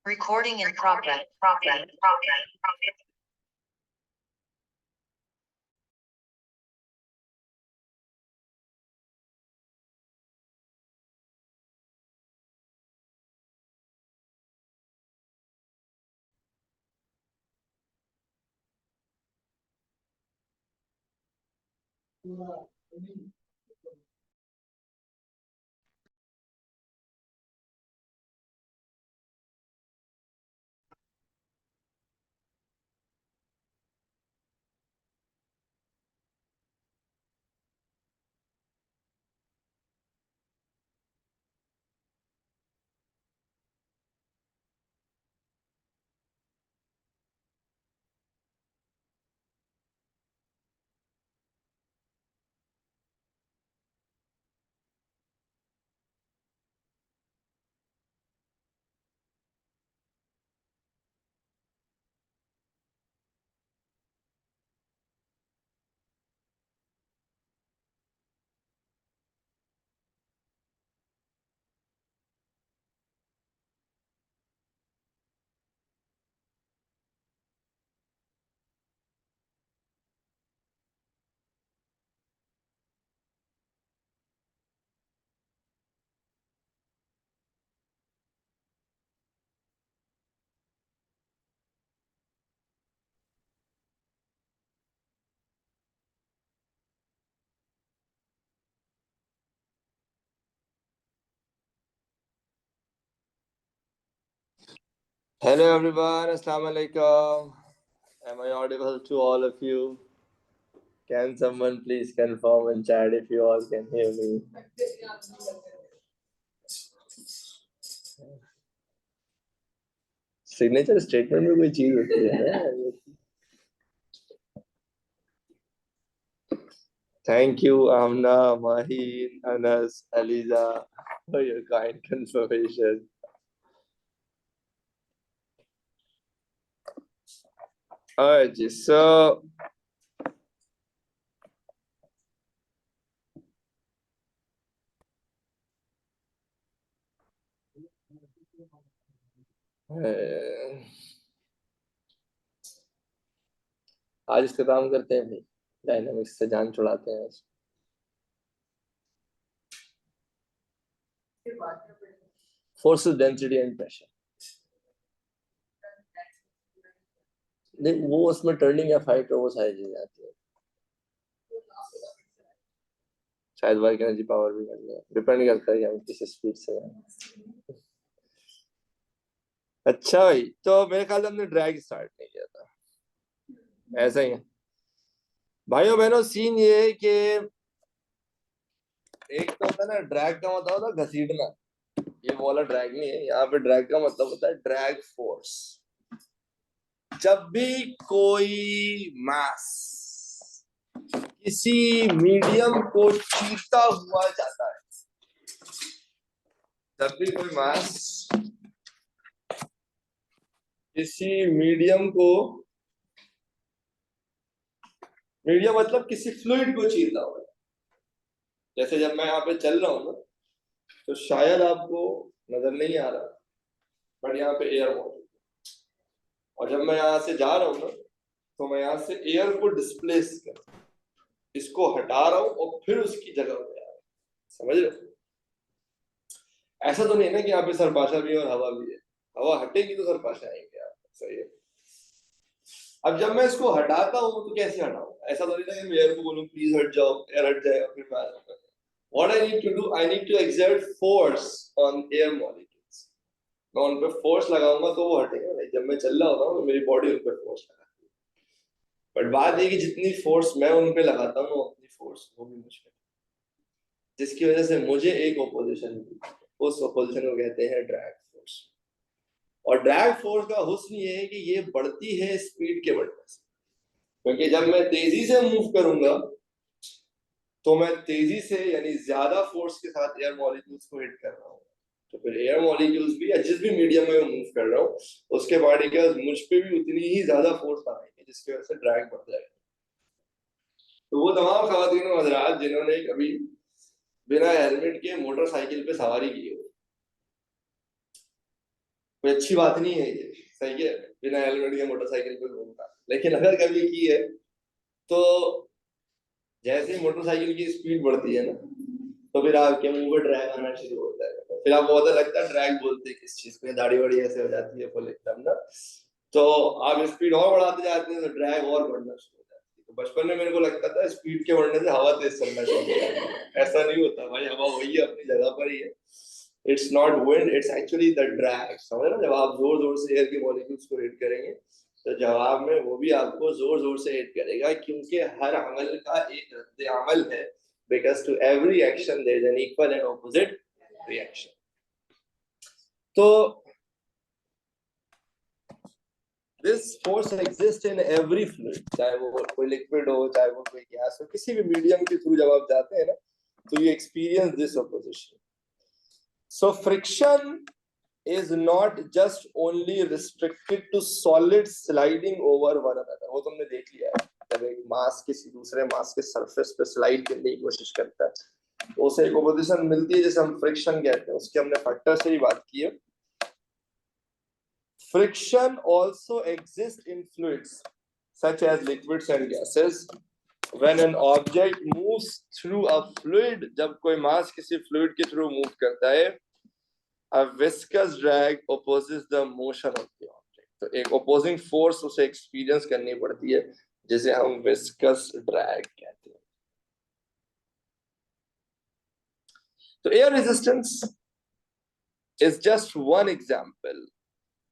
Recording in progress. Hello everyone, Assalamu alaikum. Am I audible to all of you? Can someone please confirm in chat if you all can hear me? Signature statement में कोई चीज होती है ना? Thank you, Amna, Maheen, Anas, Aliza, for your kind confirmation. Alright, so आज इसका काम करते हैं भाई, डायनामिक्स से जान छुड़ाते हैं आज। Forces, density and pressure. नहीं, वो उसमें टर्निंग या फाइट वो सारी चीजें आती है। शायद वर्क एनर्जी पावर भी करनी है, डिपेंड करता है हम किस स्पीड से हैं। अच्छा भाई, तो मेरे ख्याल से हमने ड्रैग स्टार्ट नहीं किया था, ऐसा ही है भाइयों बहनों। सीन ये है कि एक तो होता है ना ड्रैग का मतलब होता है घसीटना, ये वाला ड्रैग नहीं है। यहाँ पे ड्रैग का मतलब होता है ड्रैग फोर्स। जब भी कोई मास किसी मीडियम को चीरता हुआ जाता है, जब भी कोई मास किसी मीडियम को, मीडियम मतलब किसी फ्लूइड को चीरता हुआ, जैसे जब मैं यहाँ पे चल रहा हूँ ना, तो शायद आपको नजर नहीं आ रहा, बट यहाँ पे एयर मौजूद है। और जब मैं यहाँ से जा रहा हूँ ना, तो मैं यहाँ से एयर को डिस्प्लेस कर, इसको हटा रहा हूँ और फिर उसकी जगह पे आ रहा हूँ। समझ रहे हो? ऐसा तो नहीं ना कि यहाँ पे सरपाशा भी है और हवा भी है, हवा हटेगी तो सरपाशा आएंगे आप। सही है। अब जब मैं इसको हटाता हूँ तो कैसे हटाऊं? ऐसा तो नहीं ना कि मैं एयर को बोलूं प्लीज हट जाओ, एयर हट जाए और फिर मैं आ जाऊंगा। What I need to do, I need to exert force on air molecules. मैं उन पे फोर्स लगाऊंगा तो वो हटेगा नहीं। जब मैं चल रहा होता हूँ तो मेरी बॉडी उन पे फोर्स लगाती है, बट बात ये कि जितनी फोर्स मैं उन पे लगाता हूँ उतनी फोर्स वो भी मुझ पे, जिसकी वजह से मुझे एक ऑपोजिशन मिलती है। उस ऑपोजिशन को कहते हैं ड्रैग फोर्स। और ड्रैग फोर्स का हुस्न ये है कि ये बढ़ती है स्पीड के बढ़ने से, क्योंकि जब मैं तेजी से मूव करूंगा तो मैं तेजी से यानी ज्यादा फोर्स के साथ एयर मॉलिक्यूल्स को हिट कर रहा हूँ, तो फिर एयर मॉलिक्यूल्स भी या जिस भी मीडियम में मैं मूव कर रहा हूँ उसके पार्टिकल्स मुझ पे भी उतनी ही ज्यादा फोर्स बनाएंगे, जिसकी वजह से ड्रैग बढ़ जाएगा। तो वो तमाम ख़वातीन और हज़रात जिन्होंने कभी बिना हेलमेट के मोटरसाइकिल पे सवारी की हो, कोई अच्छी बात नहीं है ये, सही है, बिना हेलमेट के मोटरसाइकिल पे घूमना। लेकिन अगर कभी की है तो जैसे ही मोटरसाइकिल की स्पीड बढ़ती है ना, तो फिर आपके मुंह पे ड्रैग आना शुरू होता है। फिर आपको पता लगता है ड्रैग बोलते हैं किस चीज को, दाढ़ी वाड़ी ऐसे हो जाती है फुल एकदम ना। तो आप स्पीड और बढ़ाते जाते हैं तो ड्रैग और बढ़ना शुरू हो जाती है। तो बचपन में मेरे को लगता था स्पीड के बढ़ने से हवा तेज चलना चाहिए, ऐसा नहीं होता भाई, हवा वही है, अपनी जगह पर ही है। It's not wind, it's actually the drag. समझ ना, जब आप जोर जोर से एयर के मॉलिक्यूल्स को हिट करेंगे तो जवाब में वो भी आपको जोर जोर से हिट करेगा, क्योंकि हर अमल का एक रद्द अमल है। Because to every action there is an equal and opposite reaction. तो this force exist in every fluid, चाहे वो कोई लिक्विड हो, चाहे वो कोई गैस हो, किसी भी मीडियम के थ्रू जब आप जाते हैं ना, तो you experience this opposition. So friction is not just only restricted to solids sliding over one another। वो तुमने देख लिया है, जब एक मास किसी दूसरे मास के सरफेस पे स्लाइड करने की कोशिश करता है तो उसे एक ऑपोजिशन मिलती है जिसे हम फ्रिक्शन कहते हैं। उसके हमने फैक्टर से ही बात की है। Friction also exists in fluids such as liquids and gases। when an object moves through a fluid, जब कोई मास किसी फ्लूइड के थ्रू मूव करता है, a viscous drag opposes the motion of the object। तो एक opposing force उसे experience करनी पड़ती है जिसे हम viscous drag कहते हैं। तो air resistance is just one example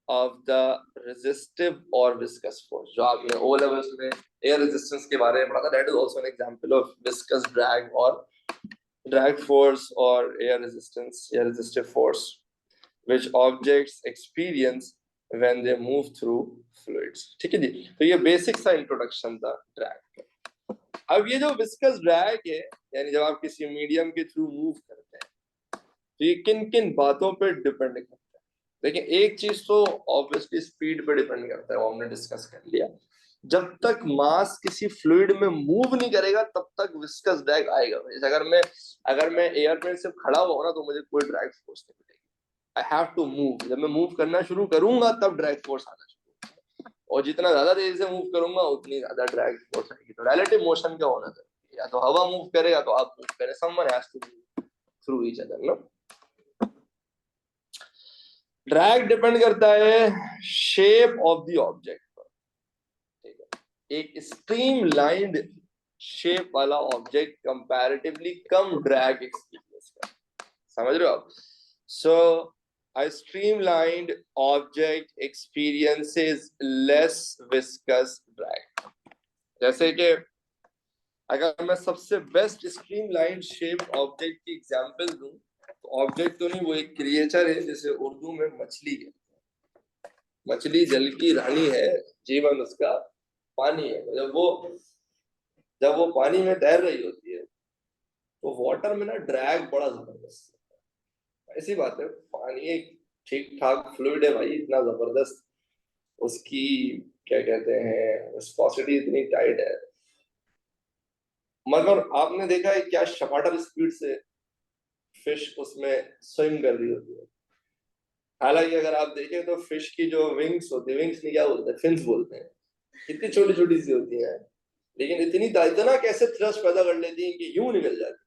of the resistive or viscous force। जो आपने O levels में air resistance के बारे में पढ़ा था, that is also an example of viscous drag or drag force or air resistance, air resistive force which objects experience when they move through fluids। ठीक है जी, तो ये बेसिक सा इंट्रोडक्शन था ड्रैग का। अब ये जो विस्कस ड्रैग है, यानी जब आप किसी मीडियम के थ्रू मूव करते हैं तो ये किन किन बातों पे डिपेंड करता है। लेकिन एक चीज तो ऑब्वियसली स्पीड पे डिपेंड करता है, वो हमने डिस्कस कर लिया। जब तक मास किसी फ्लूइड में मूव नहीं करेगा तब तक विस्कस ड्रैग आएगा। जैसे अगर मैं एयरप्लेन से खड़ा हुआ ना तो मुझे कोई ड्रैग फोर्स नहीं मिलेगी। I have to move। जब मैं मूव करना शुरू करूंगा तब ड्रैग फोर्स आना शुरू होगा, और जितना ज्यादा तेजी से मूव करूंगा उतनी ज्यादा ड्रैग फोर्स आएगी। तो रिलेटिव मोशन क्या होना चाहिए, या तो हवा मूव करे या तो आप मूव करें, someone has to move through each other ना। ड्रैग डिपेंड करता है शेप ऑफ द ऑब्जेक्ट पर। ठीक है, एक स्ट्रीमलाइंड शेप वाला ऑब्जेक्ट कंपैरेटिवली कम ड्रैग एक्सपीरियंस करता है। समझ रहे हो आप? सो a streamlined object experiences less viscous drag। जैसे कि अगर मैं सबसे बेस्ट स्ट्रीमलाइंड शेप ऑब्जेक्ट की एग्जांपल दूं, तो ऑब्जेक्ट तो नहीं, वो एक क्रिएचर है जिसे उर्दू में मछली कहते हैं। मछली जल की रानी है, जीवन उसका पानी है। जब वो पानी में तैर रही होती है तो वाटर में ना ड्रैग बड़ा जबरदस्त। ऐसी बात है, पानी एक ठीक ठाक फ्लूइड है भाई, इतना जबरदस्त उसकी क्या कहते हैं विस्कोसिटी इतनी टाइट है, मगर आपने देखा है क्या शपाटर स्पीड से फिश उसमें स्विम कर रही होती है। हालांकि अगर आप देखें तो फिश की जो विंग्स होती है, विंग्स नहीं क्या बोलते हैं, फिन्स बोलते हैं, कितनी छोटी छोटी सी होती है, लेकिन इतना कैसे थ्रस्ट पैदा कर लेती है कि यूं निकल जाती है।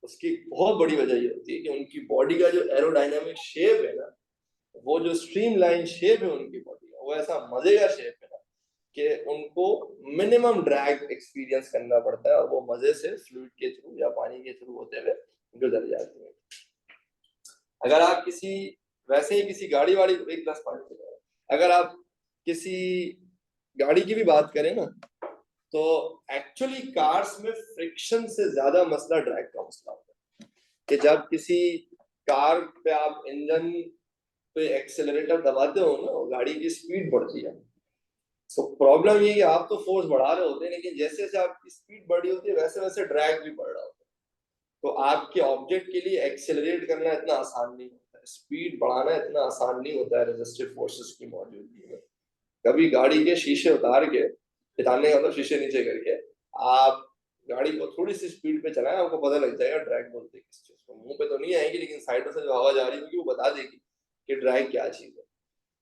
उसकी बहुत बड़ी वजह ये होती है कि उनकी बॉडी का जो एरोडायनामिक शेप है ना, वो जो स्ट्रीमलाइन शेप है उनकी बॉडी का, वो ऐसा मजे का शेप है ना कि उनको मिनिमम ड्रैग एक्सपीरियंस करना पड़ता है और वो मजे से फ्लूइड के थ्रू या पानी के थ्रू होते हुए गुजर जाती है। अगर आप किसी वैसे ही किसी गाड़ी वाड़ी एक प्लस पॉइंट, अगर आप किसी गाड़ी की भी बात करें ना, तो एक्चुअली कार्स में फ्रिक्शन से ज्यादा मसला ड्रैग का मसला होता है। कि जब किसी कार पे आप इंजन पे एक्सेलरेटर दबाते हो ना, गाड़ी की स्पीड बढ़ती है। तो प्रॉब्लम ये है कि आप तो फोर्स बढ़ा रहे होते हैं, लेकिन जैसे जैसे आपकी स्पीड बढ़ी होती है वैसे वैसे ड्रैग भी बढ़ रहा होता है। तो आपके ऑब्जेक्ट के लिए एक्सेलरेट करना इतना आसान नहीं होता है, स्पीड बढ़ाना इतना आसान नहीं होता है रेजिस्टिव फोर्सेस की मौजूदगी में। कभी गाड़ी के शीशे उतार के, उतारने का मतलब शीशे नीचे करके आप गाड़ी को थोड़ी सी स्पीड पे चलाएं, आपको पता लग जाएगा ड्रैग बोलते हैं किस चीज को। मुंह पे तो नहीं आएगी, लेकिन साइडों से जो हवा जा रही होगी वो बता देगी कि ड्रैग क्या चीज है।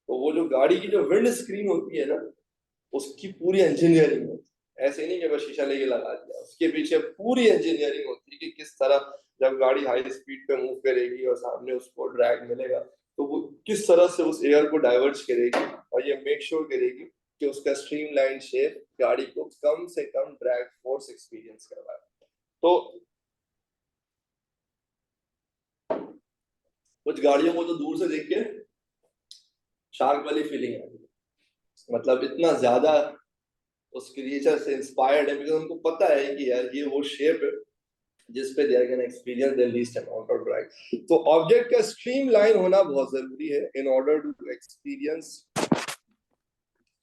तो वो जो गाड़ी की जो विंड स्क्रीन होती है ना, उसकी पूरी इंजीनियरिंग होती है। ऐसे नहीं कि बस शीशा लेके लगा दिया, उसके पीछे पूरी इंजीनियरिंग होती है कि किस तरह जब गाड़ी हाई स्पीड पे मूव करेगी और सामने उसको ड्रैग मिलेगा, तो वो किस तरह से उस एयर को डाइवर्ट करेगी और ये मेक श्योर करेगी कि उसका स्ट्रीमलाइन शेप गाड़ी को कम से कम ड्रैग फोर्स एक्सपीरियंस करवाए। तो कुछ गाड़ियों को तो दूर से देख के शार्क वाली फीलिंग आती है, मतलब इतना ज्यादा उस क्रिएचर से इंस्पायर्ड है, बिकॉज उनको पता है कि यार ये वो शेप है जिस पे they are can experience the least amount of drag. तो ऑब्जेक्ट का स्ट्रीमलाइन होना बहुत जरूरी है in order to experience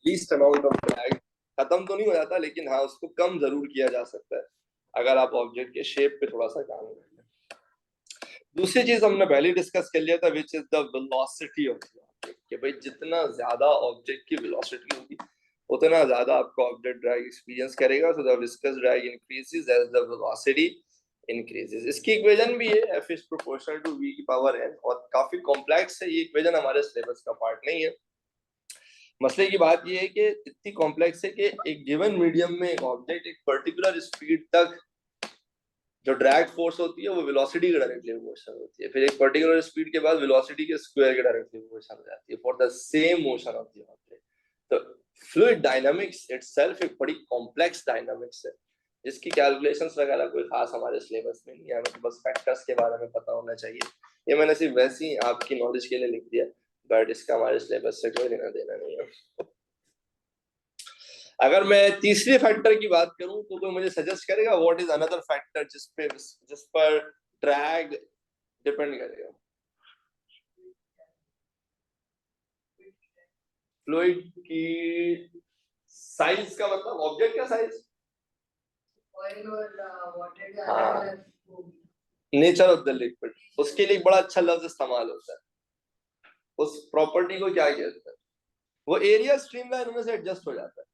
least amount of drag. खत्म तो नहीं हो जाता, लेकिन हाँ उसको कम जरूर किया जा सकता है अगर आप ऑब्जेक्ट के शेप पे थोड़ा सा काम करें। दूसरी चीज हमने पहले डिस्कस कर लिया था, which is the velocity of the object, कि भाई जितना ज्यादा ऑब्जेक्ट की वेलोसिटी होगी उतना ज्यादा आपका ऑब्जेक्ट ड्रैग एक्सपीरियंस करेगा। So the viscous drag increases as the velocity increases. इसकी इक्वेशन भी है F is proportional to V की पावर n, और काफी कॉम्प्लेक्स है ये इक्वेशन, हमारे सिलेबस का पार्ट नहीं है। मसले की बात ये है कि इतनी कॉम्प्लेक्स है कि एक गिवन मीडियम में एक ऑब्जेक्ट एक पर्टिकुलर स्पीड तक जो ड्रैग फोर्स होती है वो वेलोसिटी के डायरेक्टली प्रोपोर्शनल होती है, फिर एक पर्टिकुलर स्पीड के बाद वेलोसिटी के स्क्वायर के डायरेक्टली प्रोपोर्शनल हो जाती है for the same motion of the object. तो फ्लूइड डायनामिक्स इटसेल्फ एक बड़ी कॉम्प्लेक्स डायनामिक्स है जिसकी कैलकुलेशंस वगैरह कोई खास हमारे सिलेबस में नहीं है, हमें तो बस फैक्टर्स के बारे में पता होना चाहिए। ये मैंने सिर्फ वैसे ही आपकी नॉलेज के लिए लिख दिया, बट इसका हमारे सिलेबस से कोई लेना देना नहीं है। अगर मैं तीसरे फैक्टर की बात करूं तो कोई मुझे सजेस्ट करेगा व्हाट इज अनदर फैक्टर जिस पर ड्रैग डिपेंड करेगा? फ्लूइड की साइज का मतलब ऑब्जेक्ट का साइज? हाँ, नेचर ऑफ द लिक्विड, उसके लिए बड़ा अच्छा लफ्ज इस्तेमाल होता है। उस प्रॉपर्टी को क्या कहते हैं? वो एरिया स्ट्रीमलाइन होने से एडजस्ट हो जाता है।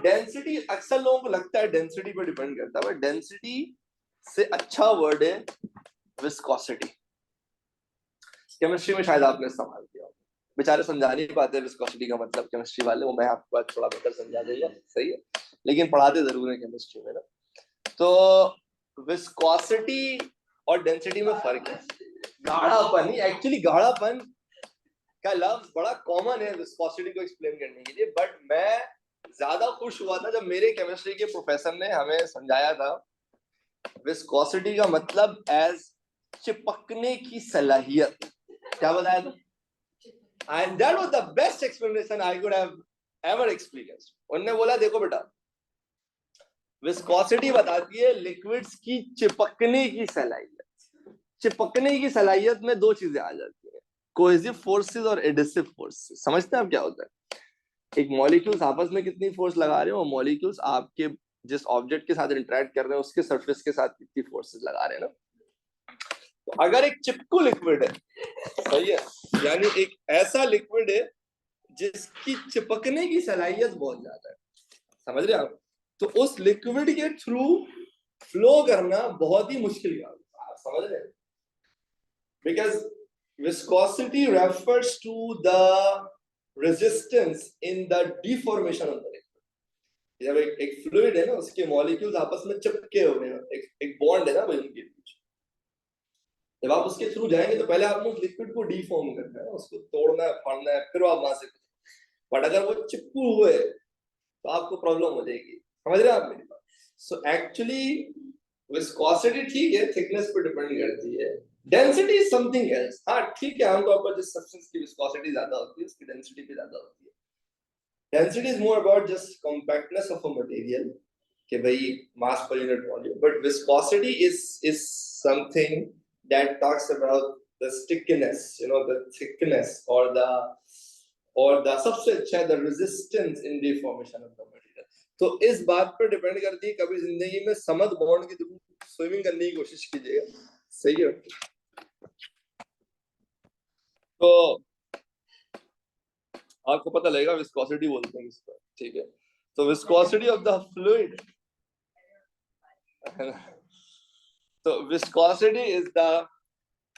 डेंसिटी अक्सर लोगों को लगता है डेंसिटी पर डिपेंड करता है, बट डेंसिटी से अच्छा वर्ड है विस्कोसिटी। केमिस्ट्री में शायद आपने इस्तेमाल किया, बेचारे समझा नहीं पाते विस्कोसिटी का मतलब केमिस्ट्री वाले, वो मैं आपको आज थोड़ा बेहतर समझा दूंगा, सही है, लेकिन पढ़ाते जरूर है केमिस्ट्री में ना। तो विस्कोसिटी और डेंसिटी में फर्क है। गाढ़ापन, एक्चुअली गाढ़ापन का लफ्ज बड़ा कॉमन है विस्कोसिटी को एक्सप्लेन करने के लिए, बट मैं ज्यादा खुश हुआ था जब मेरे केमिस्ट्री के प्रोफेसर ने हमें समझाया था विस्कोसिटी का मतलब एज चिपकने की सलाहियत। क्या बताया था? And that was the best explanation I could have ever experienced. उन्होंने बोला देखो बेटा, विस्कोसिटी बताती है लिक्विड्स की चिपकने की सलाहियत। चिपकने की सलाहियत में दो चीजें आ जाती है, कोहेसिव फोर्सेस और एडिसिव फोर्सेस। समझते हैं आप क्या होता है? एक मॉलिक्यूल्स आपस में कितनी फोर्स लगा रहे हो, मॉलिक्यूल्स आपके जिस ऑब्जेक्ट के साथ इंटरेक्ट कर रहे हैं उसके सरफेस के साथ कितनी फोर्सेस लगा रहे हैं ना। तो अगर एक चिपकू लिक्विड है, सही है, यानी एक ऐसा लिक्विड है जिसकी चिपकने की सलाहियत बहुत ज्यादा है, समझ रहे आप? तो उस लिक्विड के थ्रू फ्लो करना बहुत ही मुश्किल काम है, आप समझ रहे हैं? Because viscosity refers to the resistance in the deformation of the liquid. जब एक फ्लूइड है ना, उसके मॉलिक्यूल्स आपस में चिपके हुए हैं, एक बॉन्ड है ना भाई उनके बीच, जब आप उसके थ्रू जाएंगे तो पहले आपको उस लिक्विड को डिफॉर्म करना है, उसको तोड़ना है, फाड़ना है, फिर आप वहां से, बट अगर वो चिपकू हुए तो आपको प्रॉब्लम हो जाएगी। समझ रहे हैं आप मेरी बात? सो एक्चुअली विस्कोसिटी ठीक है, थिकनेस पे डिपेंड करती है, डेंसिटी इज समथिंग एल्स। हाँ ठीक है, आमतौर पर जिस सब्सटेंस की विस्कोसिटी ज्यादा होती है उसकी डेंसिटी भी ज्यादा होती है। Density is more about just compactness of a material, कि भाई mass per unit volume, but viscosity is something that talks about the stickiness, you know, the thickness or the सबसे अच्छा the resistance in deformation of the material। तो इस बात पर depend करती है, कभी जिंदगी में समद बॉन्ड की जरूर स्विमिंग करने की कोशिश कीजिएगा, सही है? तो आपको पता लगेगा विस्कोसिटी बोलते हैं इसको, ठीक है? तो विस्कोसिटी ऑफ द फ्लूइड, तो viscosity is the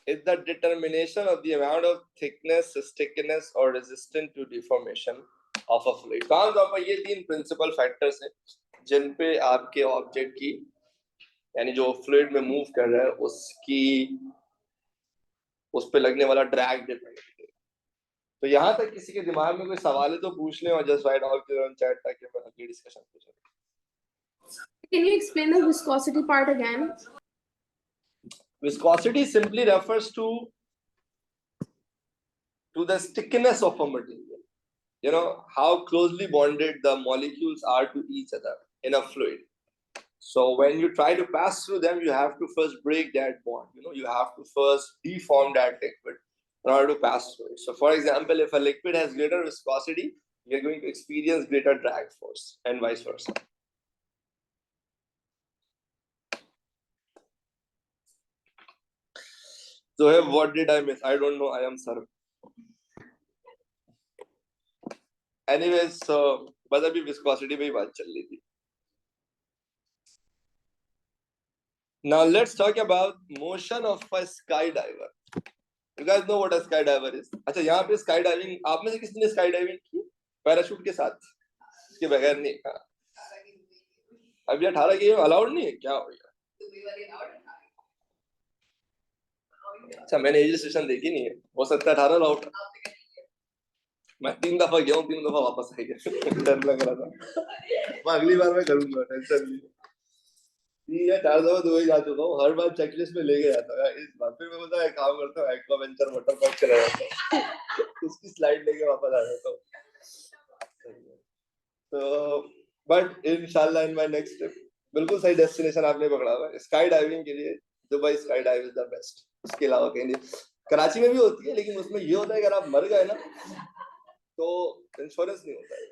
is the determination of the amount of thickness, stickiness or resistant to deformation of a fluid. तो आमतौर पर ये 3 प्रिंसिपल फैक्टर्स हैं जिन पे आपके ऑब्जेक्ट की यानी जो फ्लूइड में मूव कर रहा है उसकी उस पे लगने वाला ड्रैग डिपेंड करेगा। तो यहाँ तक किसी के दिमाग में कोई सवाल है तो पूछ लें और just right out on chat ताकि हम अगली डिस्कशन पूछ सकें। Can you explain the viscosity part again? Viscosity simply refers to the stickiness of a material. You know how closely bonded the molecules are to each other in a fluid. So when you try to pass through them, you have to first break that bond. You know, you have to first deform that liquid in order to pass through it. So for example, if a liquid has greater viscosity, you're going to experience greater drag force and vice versa. So what did I miss? I don't know. I am sorry. Anyways, so बस अभी viscosity पे ही बात चल रही थी. Now let's talk about motion of a skydiver. You guys know what a skydiver is? अच्छा यहाँ पे skydiving आप में से किसने skydiving की? पैराशूट के साथ? इसके बगैर नहीं. अभी 18 की अलाउड नहीं है क्या हो गया? अच्छा मैंने एज स्टेशन देखी नहीं है. हो सकता है 18 अलाउड. मैं 3 दफा गया हूँ 3 दफा वापस आ गया. डर लग रहा था. मैं अगली बार मैं करूंगा. टेंशन नहीं. 4 दफा दुबई जा चुका हूँ. हर बार चेकलिस्ट में लेके जाता हूँ. इस बार फिर मैं बोलता है काम करता हूँ एक्वा वेंचर वाटर पार्क चला जाता हूँ. उसकी स्लाइड लेके वापस आ जाता हूँ. तो बट इंशाल्लाह इन माय नेक्स्ट ट्रिप बिल्कुल सही डेस्टिनेशन आपने पकड़ा हुआ है. स्काई डाइविंग के लिए Dubai sky dive is the best. उसके अलावा कहीं नहीं. कराची में भी होती है लेकिन उसमें ये होता है अगर आप मर गए ना तो इंश्योरेंस नहीं होता है.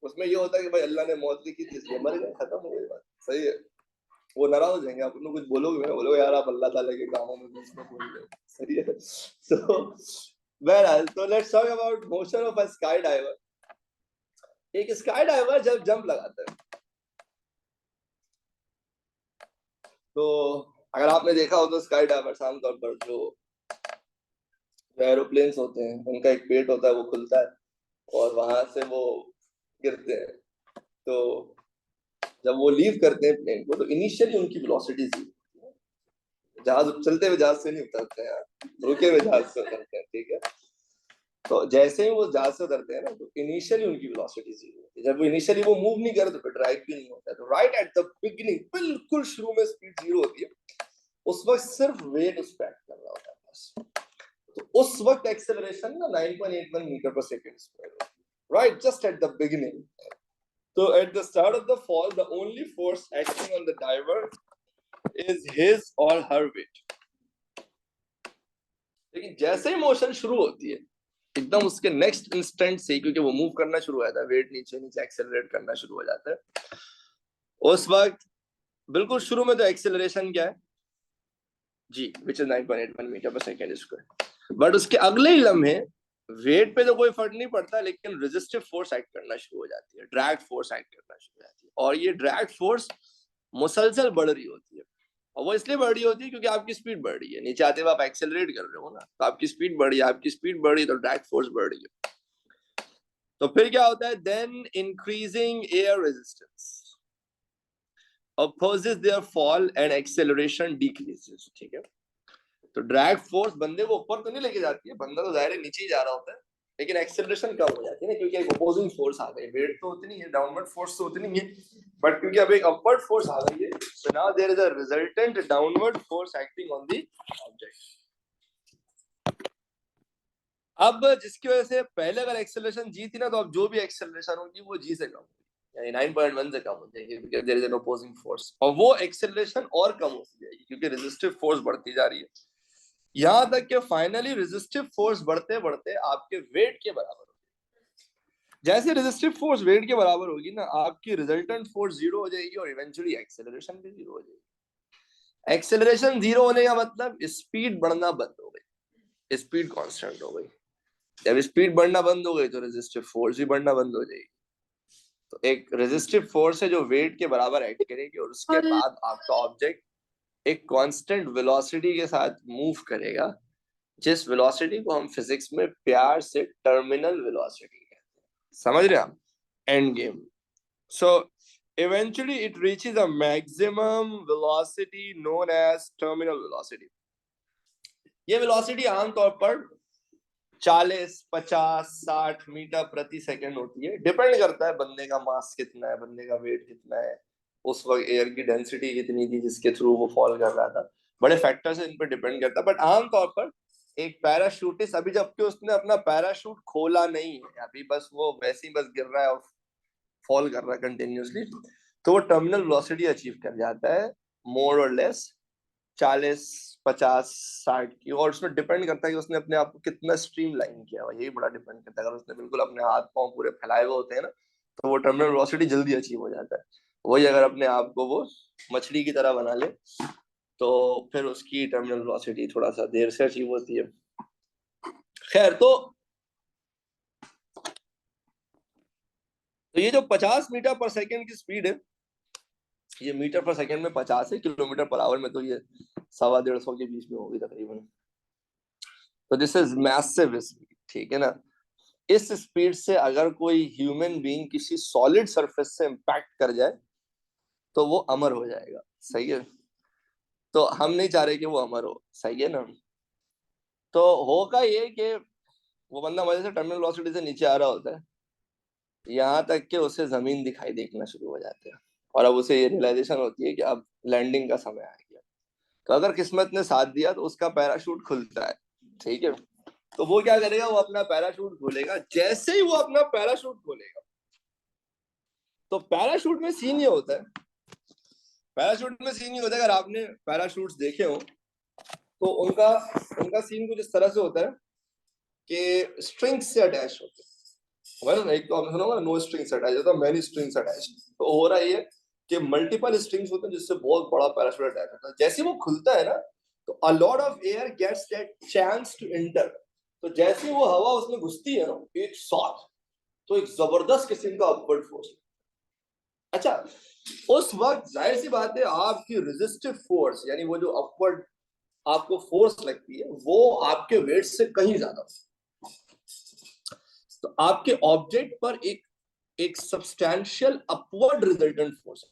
उसमें ये होता है कि भाई अल्लाह ने मौत लिखी थी इसलिए मर गए, खत्म हो गई बात. सही है. वो नाराज हो जाएंगे आप उनको कुछ बोलोगे मैं बोलोगे यार आप अल्लाह ताला के कामों में घुस मत बोलिए. सही है. सो बहरहाल तो let's talk about motion of a sky diver. एक स्काई डाइवर जब जंप लगाता है तो अगर आपने देखा हो तो स्काई डाइवर्स आमतौर पर जो एरोप्लेन्स होते हैं उनका एक पेट होता है वो खुलता है और वहां से वो गिरते हैं. तो जब वो लीव करते हैं प्लेन को तो इनिशियली उनकी वेलोसिटी जीरो. जहाज चलते हुए जहाज से नहीं उतरते हैं, रुके हुए जहाज से उतरते हैं. ठीक है. तो जैसे ही वो जहाज से उतरते हैं ना तो इनिशियली उनकी वेलोसिटी जीरो होती है. जब वो इनिशियली वो मूव नहीं करे तो फिर ड्रैग भी नहीं होता है. तो राइट एट द बिगिनिंग बिल्कुल शुरू में स्पीड जीरो होती है. उस वक्त सिर्फ वेट उस पे एक्ट कर रहा होता है बस. तो उस वक्त एक्सेलरेशन ना 9.81 मीटर पर सेकंड स्क्वायर होती है. Right just at the beginning. So at the start of the fall, the only force acting on the diver is his or her weight. लेकिन जैसे ही मोशन शुरू होती है एकदम उसके नेक्स्ट इंस्टेंट से क्योंकि वो मूव करना शुरू हो जाता है वेट नीचे नीचे एक्सेलरेट करना शुरू हो जाता है. उस वक्त बिल्कुल शुरू में तो एक्सेलरेशन क्या है जी विच इज 9.81 मीटर पर सेकेंड स्क्वायर. बट उसके अगले ही लम्हे वेट पे तो कोई फर्क नहीं पड़ता लेकिन रेजिस्टिव फोर्स एक्ट करना शुरू हो जाती है. ड्रैग फोर्स एक्ट करना शुरू हो जाती है और ये ड्रैग फोर्स मुसलसल बढ़ रही होती है. और वो इसलिए बढ़ रही होती है क्योंकि आपकी स्पीड बढ़ रही है. नीचे आते हुए आप एक्सेलरेट कर रहे हो ना तो आपकी स्पीड बढ़ रही है. आपकी स्पीड बढ़ रही है तो ड्रैग फोर्स बढ़ रही है. तो फिर क्या होता है then increasing air resistance opposes their fall and acceleration decreases. ठीक है. तो ड्रैग फोर्स बंदे को ऊपर तो नहीं लेके जाती है. बंदा तो जाहिर है नीचे ही जा रहा होता है लेकिन एक्सेलरेशन कम हो जाती है ना क्योंकि एक अपोजिंग फोर्स आ गई. वेट तो उतनी है डाउनवर्ड फोर्स तो उतनी है बट क्योंकि अब एक अपवर्ड फोर्स आ गई है so now there is a resultant downward force acting on the object. अब जिसकी वजह से पहले अगर एक्सेलरेशन जी थी ना तो अब जो भी एक्सेलरेशन होगी वो जी से कम यानी 9.1 से कम हो जाएगी because there is an opposing force. और वो एक्सेलरेशन और कम होती जाएगी क्योंकि रेजिस्टिव फोर्स बढ़ती जा रही है. यहां तक कि फाइनली रेजिस्टिव फोर्स बढ़ते बढ़ते आपके वेट के बराबर होगी. जैसे रेजिस्टिव फोर्स वेट के बराबर होगी ना आपकी रिजल्टेंट फोर्स जीरो हो जाएगी और इवेंचुअली एक्सेलरेशन भी जीरो हो जाएगी. एक्सेलरेशन जीरो होने का मतलब स्पीड बढ़ना बंद हो गई. स्पीड कांस्टेंट हो गई. जब स्पीड बढ़ना बंद हो गई तो रेजिस्टिव फोर्स भी बढ़ना बंद हो जाएगी. तो एक रेजिस्टिव फोर्स है जो वेट के बराबर एक्ट करेगी और उसके बाद आपका ऑब्जेक्ट एक कांस्टेंट वेलोसिटी के साथ मूव करेगा जिस वेलोसिटी को हम फिजिक्स में प्यार से टर्मिनल वेलोसिटी कहते हैं, समझ रहे हैं आप, end game. So eventually it reaches a maximum velocity known as terminal velocity. ये वेलोसिटी आमतौर पर 40, 50, 60 मीटर प्रति सेकंड होती है. डिपेंड करता है बंदे का मास कितना है, बंदे का वेट कितना है, उस वक्त एयर की डेंसिटी कितनी थी जिसके थ्रू वो फॉल कर रहा था. बड़े फैक्टर्स इन पर डिपेंड करता है. बट आमतौर पर एक पैराशूटिस्ट, अभी जबकि उसने अपना पैराशूट खोला नहीं है, अभी बस वो वैसे ही बस गिर रहा है और फॉल कर रहा है कंटिन्यूसली, तो वो टर्मिनल वेलोसिटी अचीव कर जाता है मोर और लेस 40, 50, 60 की. और उसमें डिपेंड करता है कि उसने अपने आप को कितना स्ट्रीम लाइन किया हुआ, यही बड़ा डिपेंड करता है. अगर उसने बिल्कुल अपने हाथ पांव पूरे फैलाए हुए होते हैं ना, तो वो टर्मिनल वेलोसिटी जल्दी अचीव हो जाता है. वही अगर अपने आप को वो मछली की तरह बना ले, तो फिर उसकी टर्मिनल वेलोसिटी थोड़ा सा देर से अचीव होती है. खैर, तो ये जो 50 मीटर पर सेकेंड की स्पीड है, ये मीटर पर सेकेंड में 50 है, किलोमीटर पर आवर में तो ये 150-150 के बीच में होगी तकरीबन. तो दिस इज मैसिव स्पीड, ठीक है ना. इस स्पीड से अगर कोई ह्यूमन बीइंग किसी सॉलिड सरफेस से इंपैक्ट कर जाए तो वो अमर हो जाएगा. सही है. तो हम नहीं चाह रहे कि वो अमर हो. सही है ना. तो होगा ये कि वो बंदा मजे से टर्मिनल वेलोसिटी से नीचे आ रहा होता है, यहाँ तक कि उसे जमीन दिखाई देखना शुरू हो जाते हैं, और अब उसे ये रियलाइजेशन होती है कि अब लैंडिंग का समय आ गया. तो अगर किस्मत ने साथ दिया तो उसका पैराशूट खुलता है. ठीक है. तो वो क्या करेगा, वो अपना पैराशूट खोलेगा. जैसे ही वो अपना पैराशूट खोलेगा, तो पैराशूट में सीन ये होता है, अगर आपने पैराशूट्स देखे हो तो उनका उनका सीन कुछ इस तरह से होता है कि स्ट्रिंग्स से अटैच होते हैं. एक तो आपने सुना होगा नो स्ट्रिंग्स अटैच होता है, मैनी स्ट्रिंग्स अटैच. तो हो रहा है ये कि मल्टीपल स्ट्रिंग्स होते हैं जिससे बहुत बड़ा पैराशूट अटैच होता है. जैसे वो खुलता है ना, तो a lot of air gets that chance to enter. तो जैसे वो हवा उसमें घुसती है ना एक साथ, तो एक जबरदस्त किस्म का अपवर्ड फोर्स. अच्छा, उस वक्त जाहिर सी बात है आपकी रेजिस्टिव फोर्स, यानी वो जो अपवर्ड आपको फोर्स लगती है, वो आपके वेट से कहीं ज्यादा. तो आपके ऑब्जेक्ट पर एक सब्सटैंशियल अपवर्ड रिजल्टेंट फोर्स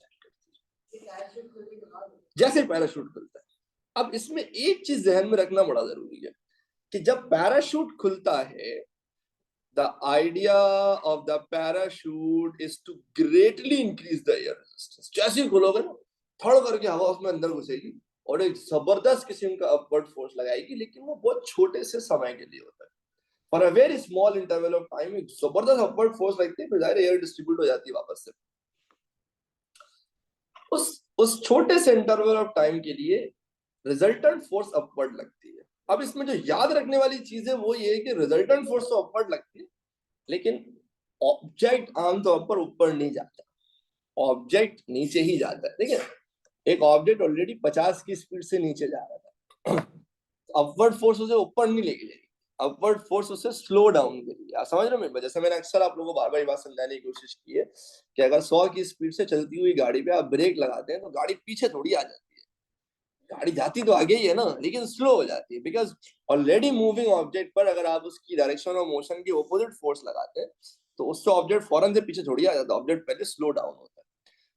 जैसे पैराशूट खुलता है. अब इसमें एक चीज जहन में रखना बड़ा जरूरी है कि जब पैराशूट खुलता है, the idea of the parachute is to greatly increase the air resistance. जैसे ही खुलोगे ना, थड़ करके हवा उसमें अंदर घुसेगी और एक जबरदस्त किस्म का अपवर्ड फोर्स लगाएगी, लेकिन वो बहुत छोटे से समय के लिए होता है. For a very small interval of time एक जबरदस्त अपवर्ड फोर्स लगती है, फिर जाहिर एयर डिस्ट्रीब्यूट हो जाती है वापस से. उस छोटे से इंटरवल ऑफ टाइम के लिए रिजल्टेंट फोर्स अपवर्ड लगती है. अब इसमें जो याद रखने वाली चीज है वो ये है कि रिजल्टेंट फोर्स तो अपवर्ड लगती है, लेकिन ऑब्जेक्ट आमतौर पर ऊपर नहीं जाता, ऑब्जेक्ट नीचे ही जाता है. ठीक है. एक ऑब्जेक्ट ऑलरेडी 50 की स्पीड से नीचे जा रहा था, अपवर्ड फोर्स उसे ऊपर नहीं लेके जाएगी, अपवर्ड फोर्स उसे स्लो डाउन करेगी. आप समझ रहे हो? जैसे मैंने अक्सर आप लोगों को बार बार बात समझाने की कोशिश की है कि अगर 100 की स्पीड से चलती हुई गाड़ी पे आप ब्रेक लगाते हैं तो गाड़ी पीछे थोड़ी आ जाती है, गाड़ी जाती तो आगे ही है ना, लेकिन स्लो हो जाती है. बिकॉज ऑलरेडी मूविंग ऑब्जेक्ट पर अगर आप उसकी डायरेक्शन और मोशन की ऑपोजिट फोर्स लगाते हैं तो उससे ऑब्जेक्ट फौरन से पीछे थोड़ी आ जाता है, ऑब्जेक्ट पहले स्लो डाउन होता है.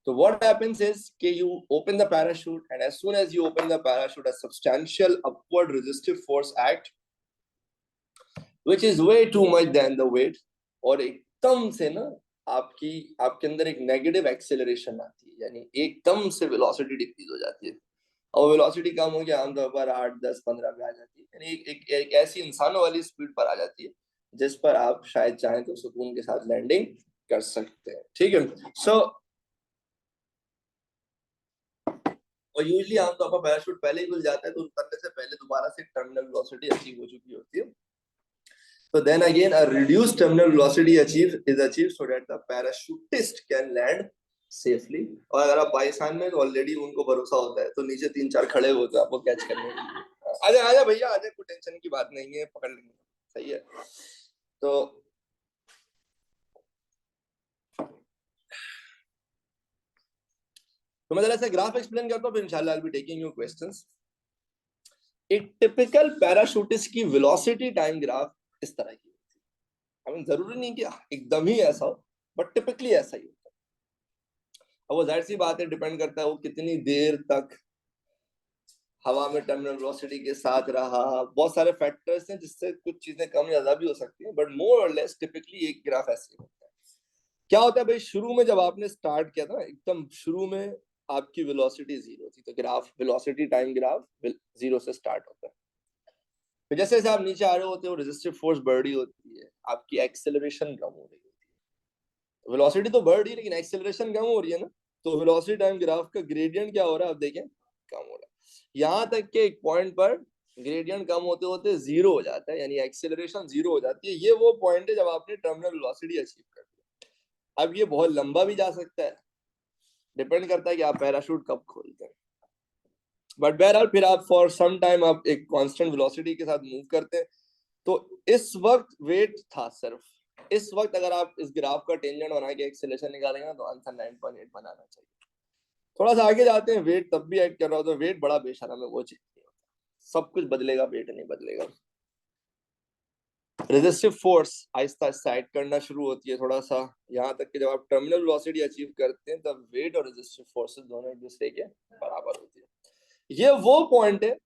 So what happens is कि you open the parachute, and as soon as you open the parachute, a substantial upward resistive force act, which is way too much than the weight, और एकदम से ना आपके अंदर एक नेगेटिव एक्सेलरेशन आती है, यानी एकदम से वेलोसिटी डिक्रीज हो जाती है. और वेलोसिटी कम हो गया आमतौर पर 8, 10, 15 पे आ जाती है, यानी एक ऐसी इंसानों वाली स्पीड पर आ जाती है जिस पर आप शायद चाहें तो सुकून के साथ लैंडिंग कर सकते हैं. ठीक है. सो और यूजुअली आमतौर पर पैराशूट पहले ही खुल जाता है, तो उतरने से पहले दोबारा से टर्मिनल वेलोसिटी अचीव हो चुकी होती है. So then again, a reduced terminal velocity is achieved so that the parachutist can land safely. और अगर आप पाकिस्तान में तो ऑलरेडी उनको भरोसा होता है, तो नीचे 3-4 खड़े होते हैं आपको कैच करने के लिए. आजा आजा भैया आजा, कोई टेंशन की बात नहीं है, पकड़ लेंगे. सही है. तो मैं जरा सा ग्राफ एक्सप्लेन करता हूँ, फिर इंशाल्लाह I'll be taking your questions. एक टिपिकल पैराशूटिस्ट की वेलोसिटी टाइम ग्राफ इस तरह की होती है। हमें जरूरी नहीं कि एकदम ही ऐसा हो, बट टिपिकली ऐसा ही होता है। अब वो जाहिर सी बात है, डिपेंड करता है वो कितनी देर तक हवा में टर्मिनल वेलोसिटी के साथ रहा। बहुत सारे फैक्टर्स हैं जिससे कुछ चीजें कम ज्यादा भी हो सकती हैं, बट मोर और लेस टिपिकली एक ग्राफ ऐसे होता है। क्या होता है भाई, शुरू में जब आपने स्टार्ट किया था ना, एकदम शुरू में आपकी वेलोसिटी 0 थी, तो ग्राफ वेलोसिटी टाइम ग्राफ 0 से स्टार्ट होता है। फिर जैसे जैसे आप नीचे आ रहे होते हो, रेजिस्टिव फोर्स बढ़ रही होती है, आपकी एक्सेलरेशन कम हो रही होती है। वेलोसिटी तो बढ़ रही है लेकिन एक्सेलरेशन कम हो रही है ना, तो वेलोसिटी टाइम ग्राफ का ग्रेडियंट क्या हो रहा है, आप देखें, कम हो रहा है। यहाँ तक के एक पॉइंट पर ग्रेडियंट कम होते होते 0 हो जाता है, यानी एक्सेलरेशन 0 हो जाती है। ये वो पॉइंट है जब आपने टर्मिनल वेलोसिटी अचीव कर दी। अब ये बहुत लंबा भी जा सकता है, डिपेंड करता है कि आप पैराशूट कब खोलते हैं। बट बहरहाल फिर आप फॉर सम टाइम आप एक कांस्टेंट वेलोसिटी के साथ मूव करते हैं। तो इस वक्त वेट था सिर्फ, इस वक्त अगर आप इस ग्राफ का टेंजेंट बना के एक्सेलरेशन निकालेंगे ना, तो आंसर 9.8 बनाना चाहिए। थोड़ा सा आगे जाते हैं, वेट तब भी ऐड कर रहा हो तो वेट बड़ा बेशरम है, वो चीज नहीं होता, सब कुछ बदलेगा, वेट नहीं बदलेगा। Resistive force Aahista Aahista add करना शुरू होती है थोड़ा सा, यहाँ तक कि जब आप टर्मिनल वेलोसिटी अचीव करते हैं तब वेट और रेजिस्टिव फोर्सेस दोनों एक दूसरे के बराबर होती है। ये वो पॉइंट है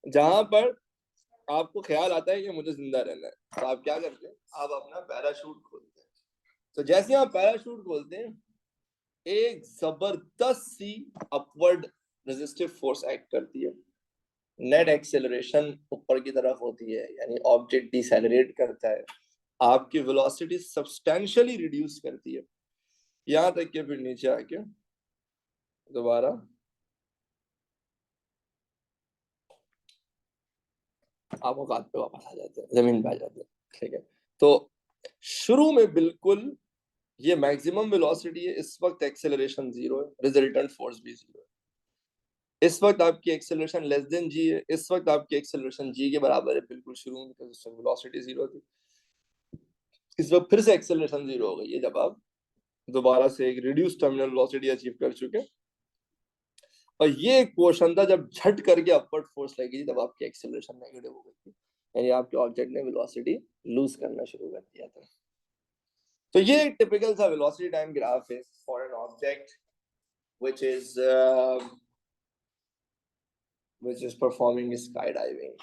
जहां पर आपको ख्याल आता है कि मुझे जिंदा रहना है, तो आप क्या करते हैं, आप अपना पैराशूट खोलते हैं। तो जैसे आप पैराशूट खोलते हैं, एक जबरदस्त सी अपवर्ड रेजिस्टिव फोर्स एक्ट करती है। नेट एक्सेलरेशन ऊपर की तरफ होती है, यानी ऑब्जेक्ट डिसेलरेट करता है, आपकी वेलोसिटी सब्सटेंशियली रिड्यूस करती है, यहां तक कि फिर नीचे आके दोबारा आप औकात पे वापस आ जाते हैं, जमीन पे आ जाते हैं। ठीक है, तो शुरू में बिल्कुल ये मैक्सिमम वेलोसिटी है, इस वक्त एक्सेलरेशन 0 है, रिजल्टेंट फोर्स भी 0 है। इस वक्त आपकी एक्सेलरेशन लेस देन जी है, इस वक्त आपकी एक्सेलरेशन जी के बराबर है, बिल्कुल शुरू में वेलोसिटी 0 थी। इस वक्त फिर से एक्सेलरेशन 0 हो गई है जब आप दोबारा से एक रिड्यूस टर्मिनल वेलोसिटी अचीव कर चुके। और ये एक पोर्शन था जब झट करके अपवर्ड फोर्स लगी थी, तब आपकी एक्सेलरेशन नेगेटिव हो गई थी, यानी आपके ऑब्जेक्ट ने वेलोसिटी लूज करना शुरू कर दिया था। तो ये एक टिपिकल सा वेलोसिटी टाइम ग्राफ है for an object which is performing skydiving.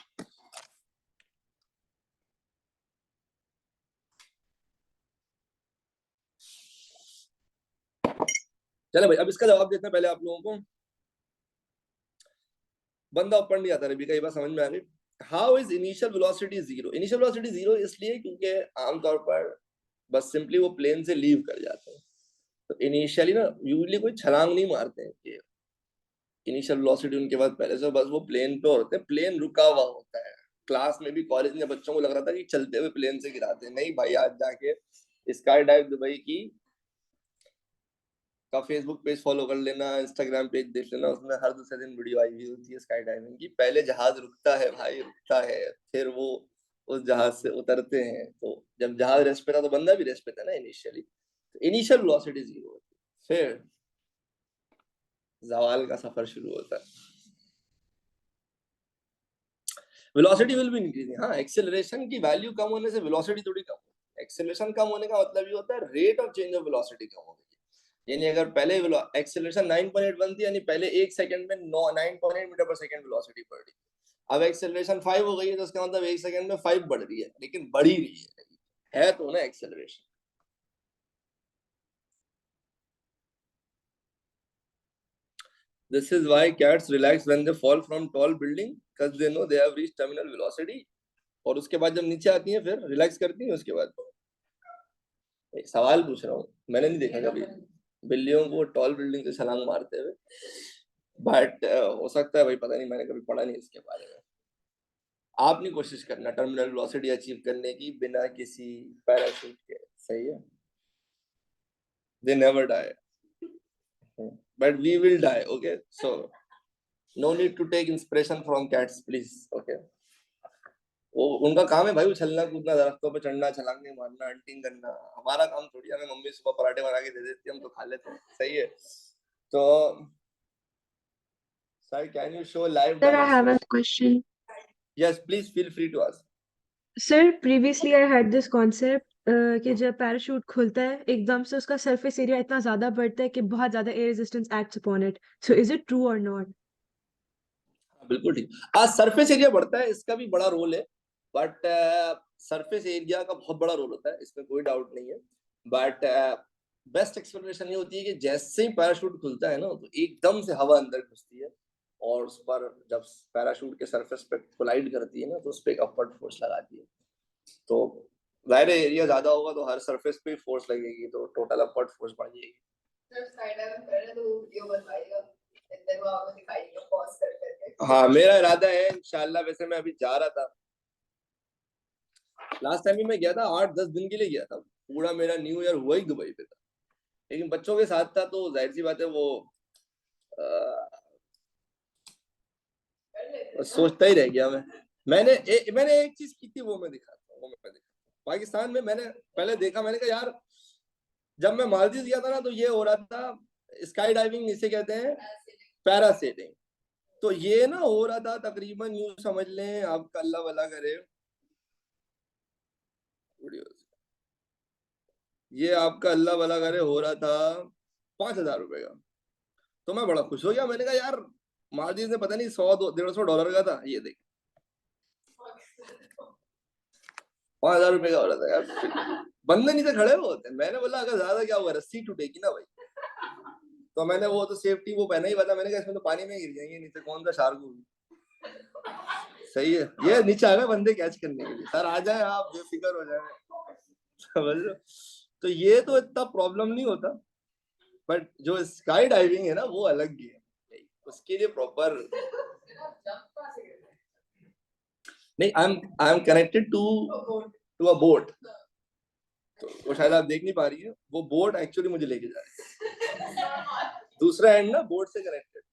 चलो भाई, अब इसका जवाब देते हैं पहले आप लोगों को। बंदा ऊपर नहीं आता, रवि, कई बार समझ में आ रही। How is initial velocity 0? Initial velocity 0 इसलिए क्योंकि आमतौर पर बस सिंपली वो प्लेन से लीव कर जाते हैं। तो इनिशियली ना यूजली कोई छलांग नहीं मारते हैं कि इनिशियल वेलोसिटी उनके बाद पहले से बस वो प्लेन पे होते हैं, प्लेन रुका हुआ होता है। क्लास में भी कॉलेज में बच्चों को लग रहा था कि चलते हुए प्लेन से गिराते हैं, नहीं भाई, आज जाके स्काई डाइव दुबई की का फेसबुक पेज फॉलो कर लेना, इंस्टाग्राम पेज देख लेना, उसमें हर दूसरे दिन वीडियो आई हुई होती है स्काई डाइविंग की। पहले जहाज रुकता है भाई, रुकता है, फिर वो उस जहाज से उतरते हैं। तो जब जहाज रेस्ट पे था तो बंदा भी रेस्ट पे था ना इनिशियली, तो इनिशियल वेलोसिटी 0 होती है, फिर जवाल का सफर शुरू होता है। Velocity will be increasing. हाँ, एक्सेलरेशन की वैल्यू कम होने से वेलोसिटी थोड़ी कम होती है। एक्सेलरेशन कम होने का मतलब ये होता है rate of change of velocity कम हो गई। यानी अगर पहले एक्सेलरेशन 9.81 थी, यानी पहले 1 सेकंड में 9.8 मीटर पर सेकंड वेलोसिटी बढ़ रही, अब एक्सेलरेशन 5 हो गई है, तो इसका मतलब 1 सेकंड में 5 बढ़ रही है, लेकिन बढ़ी रही है तो ना acceleration. This is why cats relax when they fall from tall building, because they know they have reached terminal velocity. और उसके बाद जब नीचे आती हैं फिर रिलैक्स करती हैं। उसके बाद एक सवाल पूछ रहा हूँ, मैंने नहीं देखा कभी बिल्लियों को टॉल बिल्डिंग से छलांग मारते हुए, बट हो सकता है भाई, पता नहीं, मैंने कभी पढ़ा नहीं इसके बारे में। आप नहीं कोशिश करना टर्मिनल वेलोसिटी अचीव करने की बिना किसी पैराशूट के, सही है? They never die, but we will die, okay? So no need to take inspiration from cats, please, okay? वो उनका काम है भाई, उछलना कूदना, दरख्तों पे चढ़ना, छलांगे मारना, हंटिंग करना। हमारा काम थोड़ी है, हमें मम्मी सुबह पराठे बना के दे देती है, हम तो खा लेते हैं, सही है? तो Sai, can you show live Sir, I have a demonstration? question. Yes, please feel free to ask. Sir previously I had this concept कि जब पैराशूट खुलता है एकदम से उसका सरफेस एरिया इतना ज्यादा बढ़ता है कि बहुत ज्यादा air resistance acts upon it, so is it true और नॉट? बिल्कुल ठीक। सरफेस एरिया बढ़ता है, इसका भी बड़ा रोल है, बट सरफेस एरिया का बहुत बड़ा रोल होता है, इसमें कोई डाउट नहीं है। बट बेस्ट एक्सप्लेनेशन ये होती है कि जैसे ही पैराशूट खुलता है ना, तो एकदम से हवा अंदर घुसती है और उस पर जब पैराशूट के सरफेस पे कोलाइड करती है ना, तो उस पर एक अपवर्ड फोर्स लगाती है। तो जाहिर है एरिया ज्यादा होगा तो हर सरफेस पे फोर्स लगेगी, तो टोटल अपवर्ड फोर्स बढ़ जाएगी। हाँ, मेरा इरादा है इंशाल्लाह। वैसे मैं अभी जा रहा था, लास्ट टाइम भी मैं गया था, 8-10 दिन के लिए गया था, पूरा मेरा न्यू ईयर हुआ ही दुबई पे था, लेकिन बच्चों के साथ था तो जाहिर सी बात है वो सोचता ही रह गया मैं। मैंने एक चीज की थी, वो मैं दिखाता हूँ। पाकिस्तान में मैंने पहले देखा, मैंने कहा यार, जब मैं मालदीव गया था ना, तो ये हो रहा था स्काई डाइविंग, इसे कहते हैं पैरासेलिंग। तो ये ना हो रहा था तकरीबन, यूं समझ लें, आपका अल्लाह भला करे, ये आपका अल्लाह भला करे हो रहा था 5,000 रुपए का। तो मैं बड़ा खुश हो गया, मैंने कहा यार मालदीव में पता नहीं $100-150 का था, ये देख 5,000 रुपए का हो रहा था यार। बंदे नीचे खड़े हुए होते हैं। मैंने बोला अगर ज्यादा क्या हुआ, रस्सी टूटेगी ना भाई। तो मैंने वो तो सेफ्टी वो पहना ही पता, मैंने कहा इसमें तो पानी में गिर जाएंगे नीचे, कौन सा शार्क होगी। सही है, ये नीचे आ गए बंदे कैच करने के लिए, सर आ जाए आप, बेफिक्र हो जाए, समझ लो। तो ये तो इतना प्रॉब्लम नहीं होता, बट जो स्काई डाइविंग है ना, वो अलग ही है, उसके लिए प्रॉपर नहीं। I am connected to a bot, तो वो शायद आप देख नहीं पा रही है, वो बोट एक्चुअली मुझे लेके जा रही है, दूसरा एंड ना बोट से connected.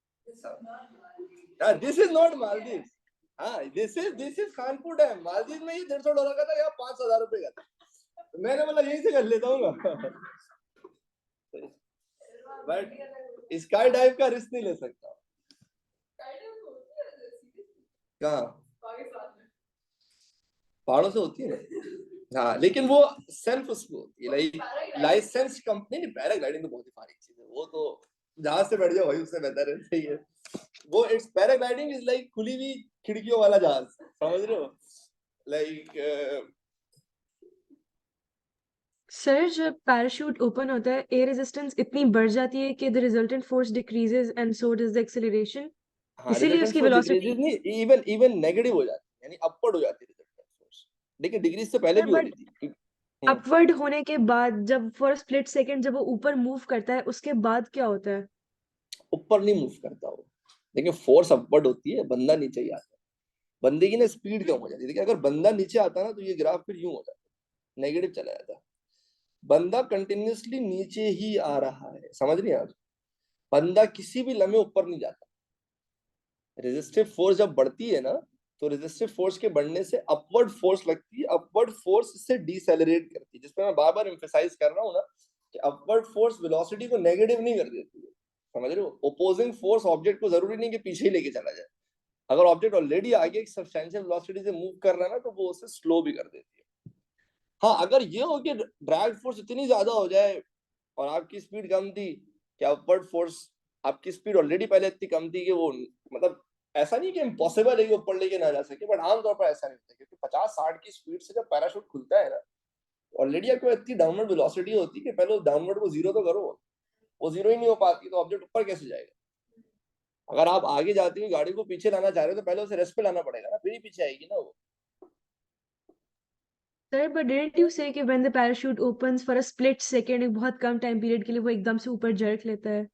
This is not Maldives. हाँ, this is Kanpur dam. Maldives में ही $150 का था, यहाँ 5,000 रुपए का था। तो मैंने बोला यही से कर लेता हूँ, बट स्काई डाइव का रिस्क नहीं ले सकता। कहाँ? पहाड़ों से होती है, हाँ, लेकिन वो सेल्फ उसको होती है, लाइक लाइसेंस कंपनी। नहीं, पैराग्लाइडिंग तो बहुत ही फारी चीज है, वो तो जहाज से बैठ जाओ भाई, उससे बेहतर है। सही है वो। इट्स पैराग्लाइडिंग इज लाइक खुली हुई खिड़कियों वाला जहाज, समझ रहे हो, लाइक सर जब पैराशूट ओपन होता है एयर रेजिस्टेंस इतनी बढ़ जाती है कि the resultant force decreases and so does the acceleration, हाँ, इसीलिए रिजल्टेंट उसकी फोर्स वेलोसिटी। डिक्रीजेस नहीं, इवन नेगेटिव हो जाती है, यानी अपवर्ड हो जाती है रिजल्टेंट फोर्स, लेकिन डिक्रीज से पहले भी हो बट रही थी। अपवर्ड होने के बाद जब फॉर स्प्लिट सेकंड जब वो ऊपर मूव करता है उसके बाद क्या होता है? ऊपर नहीं मूव करता वो, लेकिन फोर्स अपवर्ड होती है, बंदा नीचे ही आता है। बंदे की ना स्पीड कम हो जाती है। देखिए अगर बंदा नीचे आता ना, तो ये ग्राफ फिर यूं हो जाता है, नेगेटिव चला जाता है। बंदा कंटिन्यूअसली नीचे ही आ रहा है, समझ रही हैं आप? बंदा किसी भी लम्हे ऊपर नहीं जाता। रेजिस्टिव फोर्स जब बढ़ती है ना, तो रेजिस्टिव फोर्स के बढ़ने से अपवर्ड फोर्स लगती है, अपवर्ड फोर्स इससे डिसेलरेट करती है, जिसपे मैं बार बार एम्फेसाइज कर रहा हूँ ना, कि अपवर्ड फोर्स वेलोसिटी को नेगेटिव नहीं कर देती है, समझ रहे हो? ओपोजिंग फोर्स ऑब्जेक्ट को जरूरी नहीं कि पीछे ही लेके चला जाए। अगर ऑब्जेक्ट ऑलरेडी आगे एक सब्सटेंशियल वेलोसिटी से मूव कर रहा है ना, तो वो उसे स्लो भी कर देती है। हाँ, अगर ये हो कि ड्रैग फोर्स इतनी ज्यादा हो जाए और आपकी स्पीड कम थी, कि अपवर्ड फोर्स, आपकी स्पीड ऑलरेडी पहले इतनी कम थी कि वो, मतलब ऐसा नहीं कि इम्पॉसिबल है कि ऊपर लेके ना जा सके, बट आमतौर पर ऐसा नहीं होता, क्योंकि 50-60 की स्पीड से जब पैराशूट खुलता है ना, ऑलरेडी आपको इतनी डाउनवर्ड वेलोसिटी होती है कि पहले उस डाउनवर्ड को जीरो तो करो, वो जीरो ही नहीं हो पाती, तो ऑब्जेक्ट ऊपर कैसे जाएगा? अगर आप आगे जाती हुई गाड़ी को पीछे लाना चाह रहे हो, तो पहले उसे रेस्ट पे लाना पड़ेगा ना, फिर ही पीछे आएगी ना वो। सर बट डिडंट यू से कि when the parachute opens for a split second एक बहुत कम टाइम पीरियड के लिए वो एकदम से ऊपर जर्क लेता है?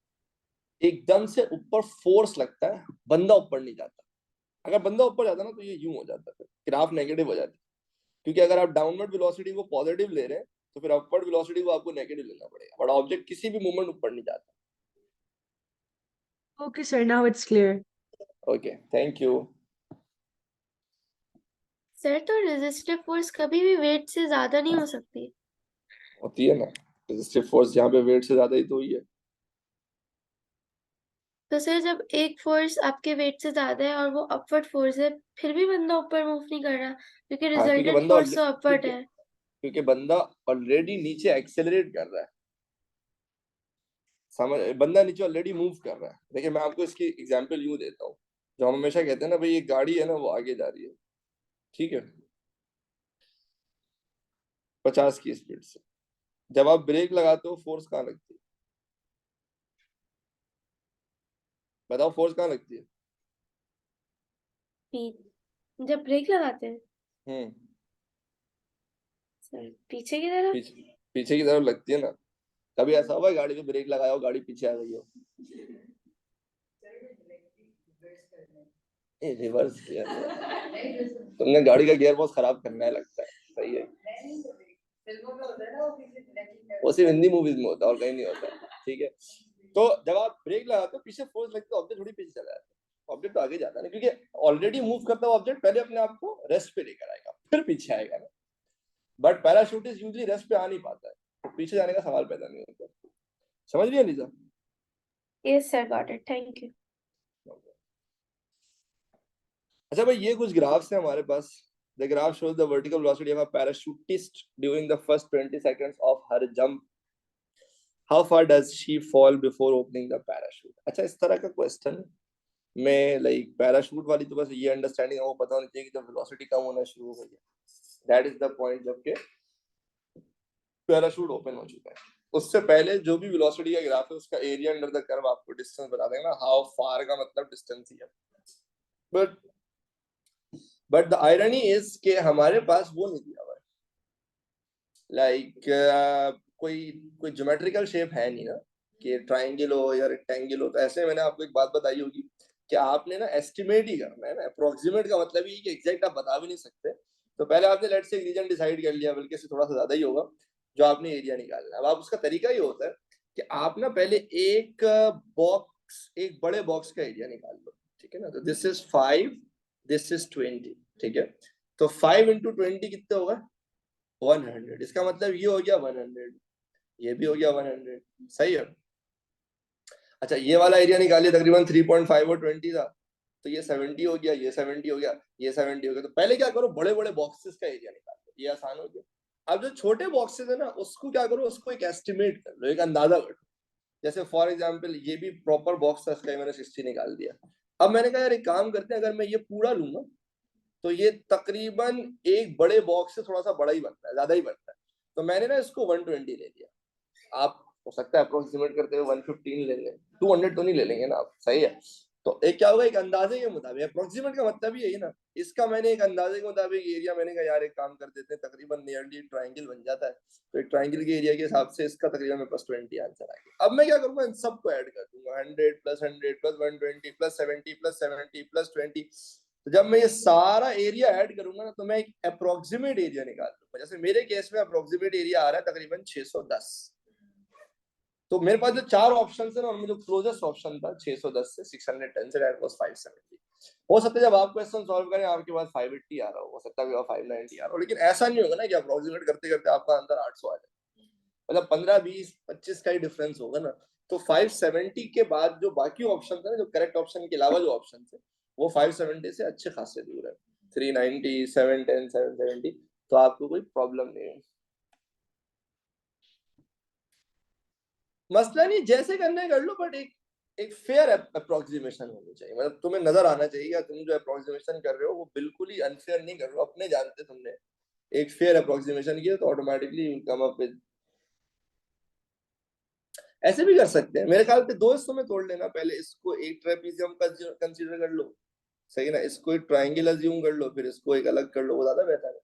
एकदम से ऊपर फोर्स लगता है, बंदा ऊपर नहीं जाता। अगर बंदा ऊपर जाता ना, तो ये यूं हो जाता है, ग्राफ नेगेटिव हो जाती है, क्योंकि अगर आप डाउनवर्ड वेलोसिटी को पॉजिटिव ले रहे हैं, तो फिर अपवर्ड वेलोसिटी को आपको नेगेटिव लेना पड़ेगा, बट ऑब्जेक्ट किसी भी मूवमेंट ऊपर नहीं जाता। Okay sir, now it's clear. Okay, thank you. Sir तो रेजिस्टिव फोर्स कभी भी वेट से ज्यादा नहीं हो सकती। होती है ना, रेजिस्टिव फोर्स यहाँ पे वेट से ज्यादा ही तो ही है। तो सर जब एक फोर्स आपके वेट से ज्यादा है और वो अपवर्ड फोर्स है, फिर भी बंदा ऊपर मूव नहीं कर रहा, क्योंकि हाँ, क्योंकि रिजल्टेंट बंदा फोर्स तो अपवर्ड क्योंकि है। क्योंकि बंदा ऑलरेडी नीचे एक्सेलरेट कर रहा है, समझ, बंदा नीचे ऑलरेडी मूव कर रहा है। देखिए मैं आपको इसकी एग्जांपल यूं देता हूँ, जो हम हमेशा कहते हैं ना भाई, एक गाड़ी है ना, वो आगे जा रही है, ठीक है, 50 की स्पीड से। जब आप ब्रेक लगाते हो, फोर्स कहाँ लगती है? बताओ, फोर्स कहाँ लगती है? जब ब्रेक लगाते हैं हम्म, सर पीछे की तरफ। पीछे पीछे की तरफ लगती है ना। कभी ऐसा हुआ है गाड़ी पे ब्रेक लगाया हो, गाड़ी पीछे आ गई हो? रिवर्स किया तुमने, गाड़ी का गियर बहुत खराब करना है लगता है। सही है, वो सिर्फ हिंदी मूवीज में होता है और कहीं नहीं होता। ठीक है, तो जब आप ब्रेक लगाते हो, पीछे फोर्स लगता है, ऑब्जेक्ट थोड़ी पीछे चला जाता है, ऑब्जेक्ट तो आगे जाता है ना, क्योंकि ऑलरेडी मूव करता हुआ ऑब्जेक्ट पहले अपने आप को रेस्ट पे लेकर आएगा, फिर पीछे आएगा ना। बट पैराशूटिस्ट यूजली रेस्ट पे आ नहीं पाता है, तो पीछे जाने का सवाल पैदा नहीं होता। समझ रही है Lisa? Yes sir, got it, thank you. अच्छा भाई, ये कुछ ग्राफ्स हैं हमारे पास। The graph shows the vertical velocity of a parachutist during the first 20 seconds of her jump. How far does she fall before opening the parachute? अच्छा, इस तरह का क्वेश्चन में लाइक पैराशूट वाली तो बस ये अंडरस्टैंडिंग है, वो पता होनी चाहिए कि जब वेलोसिटी कम होना शुरू हो गई है, दैट इज द पॉइंट जबकि पैराशूट ओपन हो चुका है। उससे पहले जो भी वेलोसिटी का ग्राफ है, उसका एरिया अंडर द कर्व आपको डिस्टेंस बता देगा ना। हाउ फार का मतलब डिस्टेंस ही है। बट द आयरनी इज के हमारे पास वो नहीं दिया हुआ है, लाइक कोई कोई ज्योमेट्रिकल शेप है नहीं ना, कि ट्राइंगल हो या रेक्टेंगल हो। तो ऐसे मैंने आपको एक बात बताई होगी कि आपने ना एस्टिमेट ही करना है ना। अप्रोक्सीमेट का मतलब ये कि एग्जैक्ट आप बता भी नहीं सकते। तो पहले आपने लेट्स से रीजन डिसाइड कर लिया, बल्कि इससे थोड़ा सा ज्यादा ही होगा, जो आपने एरिया निकालना है। अब आप उसका तरीका ही होता है कि आप ना पहले एक बॉक्स, एक बड़े बॉक्स का एरिया निकाल लो, ठीक है ना। तो दिस इज 5, दिस इज 20, ठीक है। तो 5 इंटू 20 कितना होगा? 100। इसका मतलब ये हो गया 100, ये भी हो गया 100, सही है। अच्छा, ये वाला एरिया निकालिए, तकरीबन 3.5 और 20 था, तो ये 70 हो गया, ये 70 हो गया, ये 70 हो गया। तो पहले क्या करो, बड़े बड़े बॉक्सेस का एरिया निकाल लो, ये आसान हो गया। अब जो छोटे बॉक्सेस है ना, उसको क्या करो, उसको एक एस्टिमेट कर लो, एक अंदाजा कर लो। जैसे फॉर एग्जाम्पल ये भी प्रॉपर बॉक्स था, इसका मैंने 60 निकाल दिया। अब मैंने कहा यार एक काम करते हैं, अगर मैं ये पूरा लूंगा तो ये तकरीबन एक बड़े बॉक्स से थोड़ा सा बड़ा ही बनता है, ज्यादा ही बनता है। तो मैंने ना इसको 120 ले लिया। आप हो सकता है अप्रोक्सीमेट करते हुए 115 ले लें, 200 तो नहीं ले लेंगे ना आप, सही है। तो एक क्या होगा, एक अंदाजे के मुताबिक, अप्रोक्सीमेट का मतलब ही यही ना। इसका मैंने एक अंदाजे के मुताबिक एरिया, मैंने कहा यार एक काम कर देते हैं, तकरीबन नियरली ट्राइंगल बन जाता है। तो एक ट्राइंगल के एरिया के हिसाब से इसका तकरीबन मेरे पास 20 आंसर आ गया। अब मैं क्या करूंगा, इन सबको ऐड कर दूंगा, 100 plus 100 plus 120 plus 70 plus 70 plus 20। तो जब मैं ये सारा एरिया ऐड करूंगा ना, तो मैं एक अप्रोक्सीमेट एरिया निकाल लूंगा। जैसे मेरे केस में अप्रोक्सीमेट एरिया आ रहा है तकरीबन 610। तो मेरे पास जो चार ऑप्शन है ना, उनमें जो क्लोजेस्ट ऑप्शन था 610 से 610 से, दैट वाज 570। हो सकता है जब आप क्वेश्चन सॉल्व करें आपके पास 580 आ रहा हो सकता है 590 आ रहा हो, लेकिन ऐसा नहीं होगा ना कि अप्रोक्सीमेट करते करते आपका आंसर 800 आ जाए। मतलब 15 20 25 का ही डिफरेंस होगा ना। तो 570 के बाद जो बाकी ऑप्शन थे ना, जो करेक्ट ऑप्शन के अलावा जो ऑप्शन थे, वो 570 से अच्छे खासे दूर है, 390 710 770। तो आपको कोई प्रॉब्लम नहीं है। मसला नहीं, जैसे करने कर लो, बट एक एक फेयर अप्रोक्सीमेशन होनी चाहिए। मतलब तुम्हें नजर आना चाहिए तुम जो अप्रोक्सीमेशन कर रहे हो वो बिल्कुल ही अनफेयर नहीं कर रहे हो, अपने जानते तुमने एक फेयर अप्रोक्सीमेशन किया, तो automatically you come up with. ऐसे भी कर सकते हैं, मेरे ख्याल पे दो हिस्सों में तोड़ लेना। पहले इसको एक ट्रेपीजियम का कंसीडर कर लो, सही ना, इसको एक ट्राइंगल अज्यूम कर लो, फिर इसको एक अलग कर लो, वो ज्यादा बेहतर है।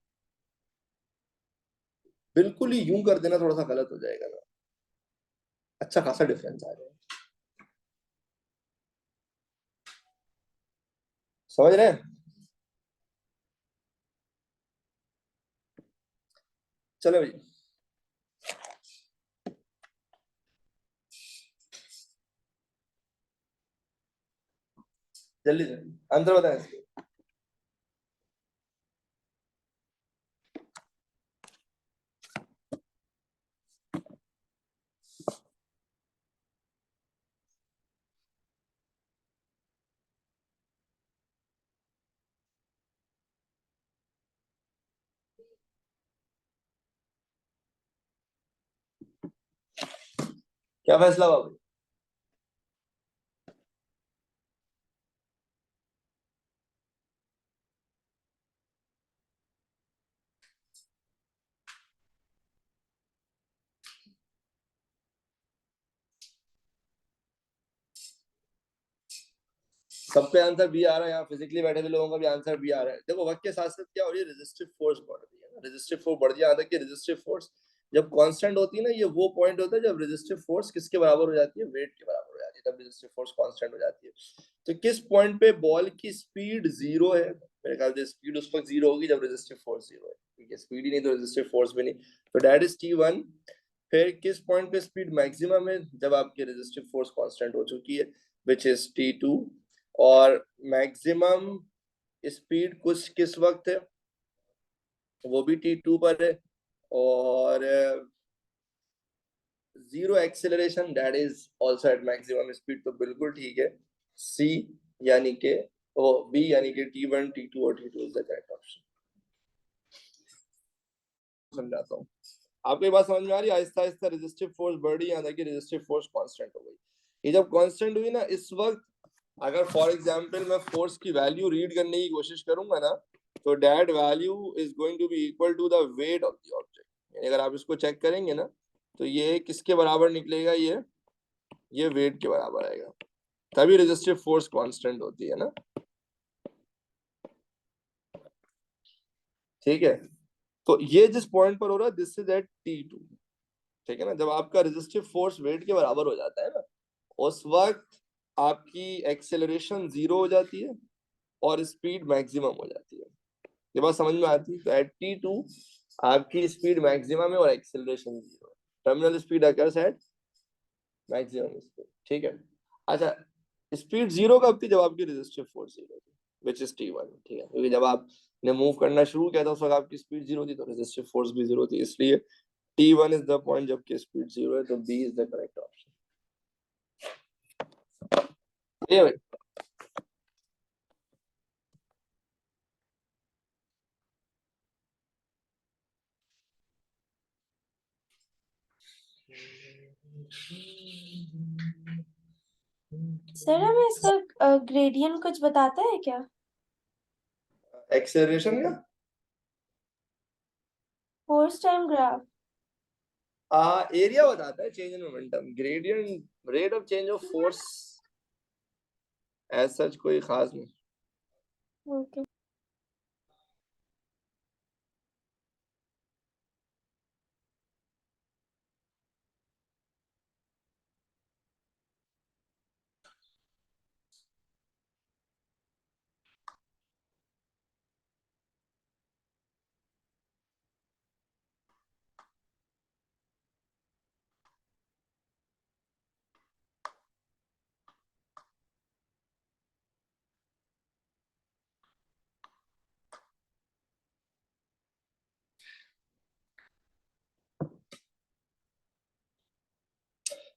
बिल्कुल ही यूं कर देना थोड़ा सा गलत हो जाएगा ना, अच्छा खासा डिफरेंस आ जाएगा। समझ रहे हैं? चलो भाई, जल्दी जल्दी आंसर बताएं इसके। क्या फैसला हुआ भाई? सब पे आंसर बी आ रहा है, यहाँ फिजिकली बैठे हुए लोगों का भी आंसर बी आ रहा है। देखो वक्त के साथ साथ क्या हो रही है, रेजिस्टिव फोर्स बढ़ रही है ना, रेजिस्टिव फोर्स बढ़ रही है। आधा की रेजिस्टिव फोर्स जब कांस्टेंट होती है ना, ये वो पॉइंट होता है जब रेजिस्टिव फोर्स किसके बराबर हो जाती है, वेट के बराबर हो जाती है, तब रेजिस्टिव फोर्स कांस्टेंट हो जाती है। तो किस पॉइंट पे बॉल की स्पीड जीरो है, मेरे ख्याल से स्पीड उस वक्त जीरो होगी जब रेजिस्टिव फोर्स जीरो है, ठीक है, स्पीड ही नहीं तो रेजिस्टिव फोर्स भी नहीं, तो दैट इज T1। फिर किस पॉइंट पे स्पीड मैक्सिमम है, जब आपकी रेजिस्टिव फोर्स कांस्टेंट हो चुकी है, विच इज T2। और मैक्सिमम स्पीड कुछ किस वक्त है, वो भी T2 पर है। और zero acceleration, that is also at maximum speed, तो बिल्कुल ठीक है, सी यानी के वो बी यानी कि T1, T2 और T2 is the correct option. समझाता हूँ, आपको ये बात समझ में आ रही है? आहिस्ता आहिस्ता रेजिस्टिव फोर्स बढ़ रही है, यहाँ देखिए रेजिस्टिव फोर्स कांस्टेंट हो गई। ये जब कांस्टेंट हुई ना, इस वक्त अगर फॉर एग्जांपल मैं फोर्स की वैल्यू रीड करने की कोशिश करूंगा ना, तो that value is going to be equal to the weight of the object. अगर आप इसको चेक करेंगे ना, तो ये किसके बराबर निकलेगा, ये वेट के बराबर आएगा, तभी रेजिस्टिव फोर्स कांस्टेंट होती है ना, ठीक है। तो ये जिस पॉइंट पर हो रहा है, दिस इज एट T2, ठीक है ना। जब आपका रेजिस्टिव फोर्स वेट के बराबर हो जाता है ना, उस वक्त आपकी एक्सेलरेशन जीरो हो जाती है और स्पीड मैक्सिमम हो जाती है। ये बात समझ में आती है? तो एट T2 आपकी स्पीड मैक्सिमम है और एक्सेलरेशन जीरो है, terminal speed occurs at maximum speed, ठीक है। अच्छा, स्पीड जीरो कब थी, जब आपकी रेजिस्टिव फोर्स जीरो थी, विच इज T1, ठीक है, क्योंकि जब आपने मूव करना शुरू किया था उस वक्त आपकी स्पीड जीरो थी, तो रेजिस्टिव फोर्स भी जीरो थी, इसलिए T1 इज द पॉइंट जबकि स्पीड जीरो है, तो B is the correct option. ये भाई सर हमें इसका ग्रेडियंट कुछ बताता है क्या? एक्सेलरेशन का फोर्स टाइम ग्राफ। एरिया बताता है, change in momentum, gradient rate of change of force as such कोई खास नहीं। ओके।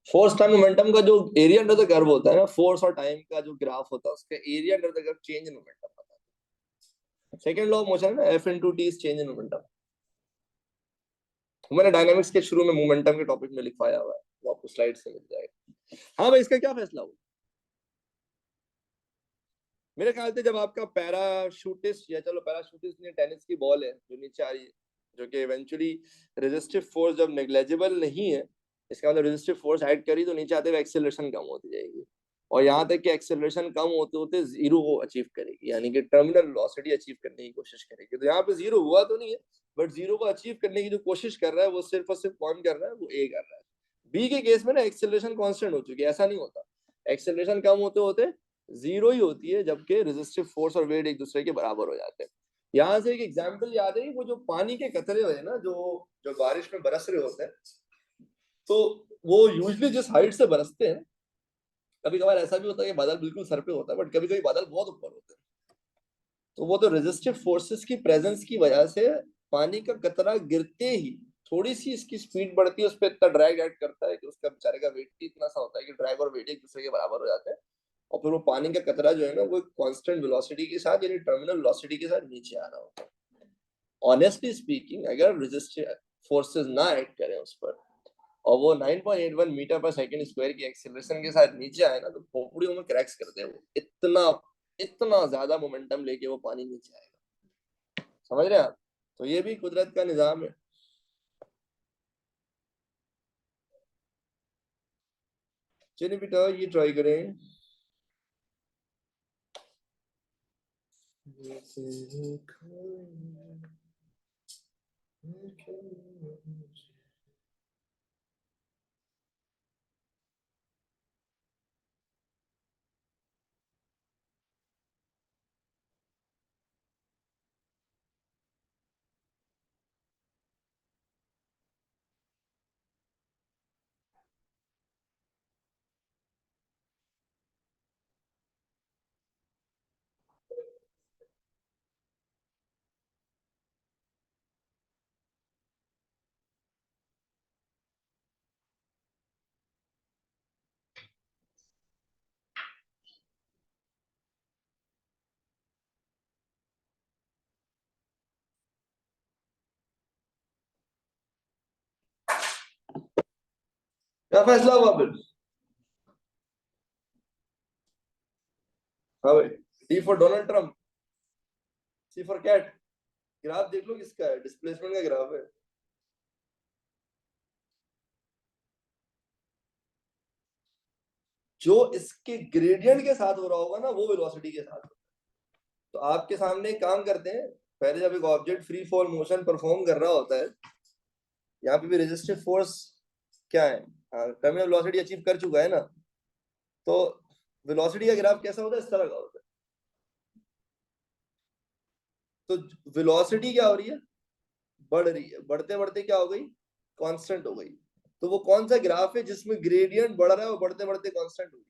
फोर्स टाइम मोमेंटम का जो एरिया अंडर द कर्व होता है ना, फोर्स और टाइम का जो ग्राफ होता है, उसका area under the curve change in momentum बताता है। सेकंड लॉ ऑफ मोशन है ना, F into T is change in momentum. मैंने डायनामिक्स के शुरू में मोमेंटम के टॉपिक में लिखवाया हुआ है, वो आपको स्लाइड से मिल जाएगा। हाँ भाई, इसका क्या फैसला हुआ? मेरे ख्याल से जब आपका पैराशूटिस्ट, या चलो पैराशूटिस्ट नहीं, टेनिस की बॉल है जो नीचे आ रही है, जो कि इवेंचुअली रेजिस्टिव फोर्स जब नेग्लेजिबल नहीं है, इसका मतलब रेजिस्टिव फोर्स ऐड करी तो नीचे आते हुए एक्सेलरेशन कम होती जाएगी, और यहाँ तक कि एक्सेलरेशन कम होते होते जीरो को अचीव करेगी, यानी कि टर्मिनल वेलोसिटी अचीव करने की कोशिश करेगी। तो यहाँ पे जीरो हुआ तो नहीं है, बट जीरो को अचीव करने की जो कोशिश कर रहा है वो सिर्फ और सिर्फ कौन कर रहा है, वो ए कर रहा है। बी के केस में ना एक्सेलरेशन कांस्टेंट हो चुकी है, ऐसा नहीं होता, एक्सेलरेशन कम होते होते जीरो ही होती है, जबकि रेजिस्टिव फोर्स और वेट एक दूसरे के बराबर हो जाते हैं। यहाँ से एक एग्जांपल याद है, वो जो पानी के कतरे हुए ना, जो जो बारिश में बरस रहे होते हैं, तो वो यूजुअली जिस हाइट से बरसते हैं, कभी कभार ऐसा भी होता है कि बादल बिल्कुल सर पे होता है, बट कभी कभी बादल बहुत ऊपर होते हैं, तो वो तो रेजिस्टिव फोर्सेस की प्रेजेंस की वजह से पानी का कतरा गिरते ही थोड़ी सी इसकी स्पीड बढ़ती है, उस पर इतना ड्रैग ऐड करता है कि उसका बेचारे का वेट ही इतना सा होता है कि ड्रैग और वेट एक दूसरे के बराबर हो जाते हैं, और फिर वो पानी का कतरा जो है ना, वो कांस्टेंट वेलोसिटी के साथ, यानी टर्मिनल वेलोसिटी के साथ नीचे आ रहा होता है। ऑनेस्टली स्पीकिंग, अगर रेजिस्टिव फोर्सेस ना ऐड करें उस पर, और वो 9.81 मीटर पर सेकंड स्क्वायर की एक्सेलरेशन के साथ नीचे आए ना, तो खोपड़ियों में क्रैक्स करते हैं वो। इतना इतना ज्यादा मोमेंटम लेके वो पानी नीचे आएगा, समझ रहे हैं आप? तो ये भी कुदरत का निजाम है। चलिए बेटा ये ट्राई करें। क्या फैसला हुआ फिर? हाँ भाई, D for Donald Trump, C for cat. Graph देख लो किसका है, डिस्प्लेसमेंट का ग्राफ है। जो इसके ग्रेडियंट के साथ हो रहा होगा ना, वो वेलोसिटी के साथ होगा। तो आपके सामने एक काम करते हैं, पहले जब एक object free fall motion perform कर रहा होता है, यहाँ पे भी रेजिस्टिव फोर्स क्या है, टर्मिनल वेलोसिटी अचीव कर चुका है ना, तो वेलोसिटी का ग्राफ कैसा होता है? इस तरह का होता है। तो वेलोसिटी क्या हो रही है? बढ़ रही है। बढ़ते बढ़ते क्या हो गई? कांस्टेंट हो गई। तो वो कौन सा ग्राफ है जिसमें ग्रेडियंट बढ़ रहा है और बढ़ते बढ़ते कांस्टेंट हो गया?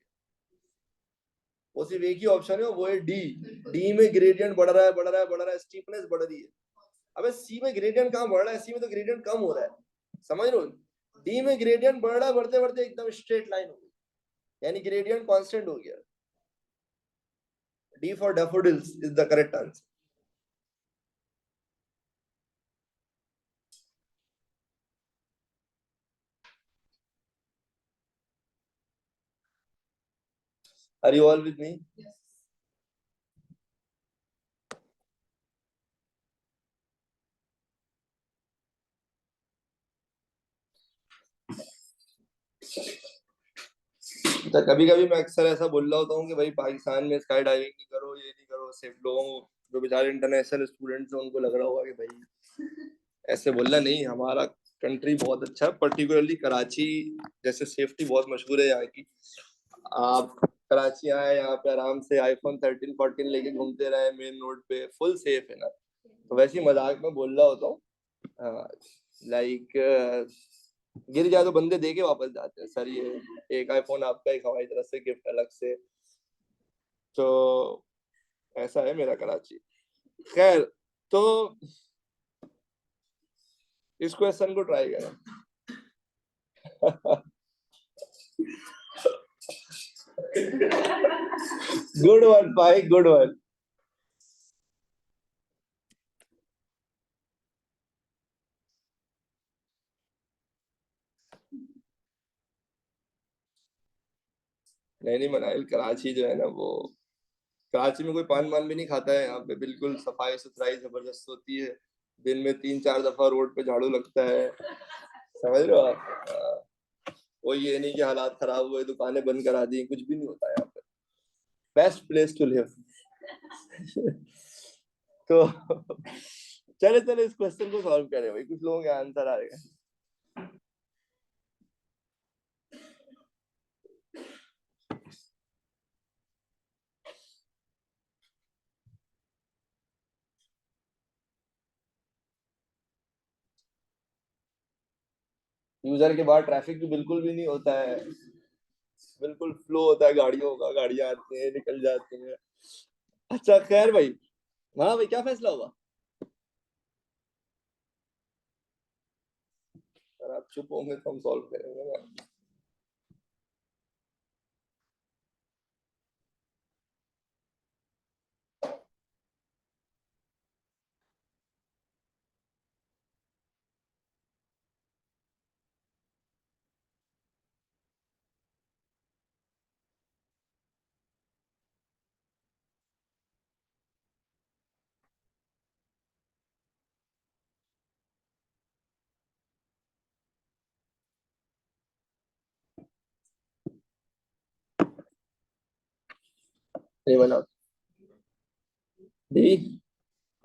वो सिर्फ एक ही ऑप्शन है, वो है डी। डी में ग्रेडियंट बढ़ रहा है, बढ़ रहा है, बढ़ रहा है, स्टीपनेस बढ़ रही है। अबे सी में ग्रेडियंट कहाँ बढ़ रहा है? सी में तो ग्रेडियंट कम हो रहा है, समझ रहे हो? डी में ग्रेडियंट बढ़ रहा है, बढ़ते बढ़ते एकदम स्ट्रेट लाइन हो गई, यानी ग्रेडियंट कांस्टेंट हो गया। D for daffodils is the correct answer. Are you all with me? तो कभी कभी मैं अक्सर ऐसा बोल रहा होता हूँ कि भाई पाकिस्तान में स्काई डाइविंग नहीं करो, ये नहीं करो। सिर्फ लोगों को, जो बेचारे इंटरनेशनल स्टूडेंट्स हैं, उनको लग रहा होगा कि भाई ऐसे बोलना नहीं। हमारा कंट्री बहुत अच्छा है, पर्टिकुलरली कराची जैसे सेफ्टी बहुत मशहूर है यहाँ की। आप कराची आए, यहाँ पे आराम से आईफोन 13 14 लेके घूमते रहे मेन रोड पे, फुल सेफ है ना। तो वैसे ही मजाक में बोल रहा होता हूँ, लाइक गिर जाए तो बंदे दे के वापस जाते हैं, सर ये एक आईफोन आपका, एक हमारी तरफ से गिफ्ट अलग से। तो ऐसा है मेरा कराची। खैर, तो इस क्वेश्चन को ट्राई करें। गुड वन भाई, गुड वन। नहीं मनाइल, कराची जो है ना, वो कराची में कोई पान वान भी नहीं खाता है। यहाँ पे बिल्कुल सफाई सुथराई जबरदस्त होती है। दिन में 3 4 दफा रोड पे झाड़ू लगता है, समझ रहे हो आप? वो ये नहीं कि हालात खराब हुए, दुकानें बंद करा दी, कुछ भी नहीं होता है यहाँ पे। Best place to live. तो चले चले इस क्वेश्चन को सॉल्व करें भाई, कुछ लोगों के आंसर आएगा। यूजर के बाद ट्रैफिक भी बिल्कुल भी नहीं होता है, बिल्कुल फ्लो होता है गाड़ियों का, गाड़ियां आती हैं निकल जाती हैं। अच्छा खैर भाई, हाँ भाई क्या फैसला हुआ? अगर आप चुप होंगे तो हम सॉल्व करेंगे ना। नहीं बना डी,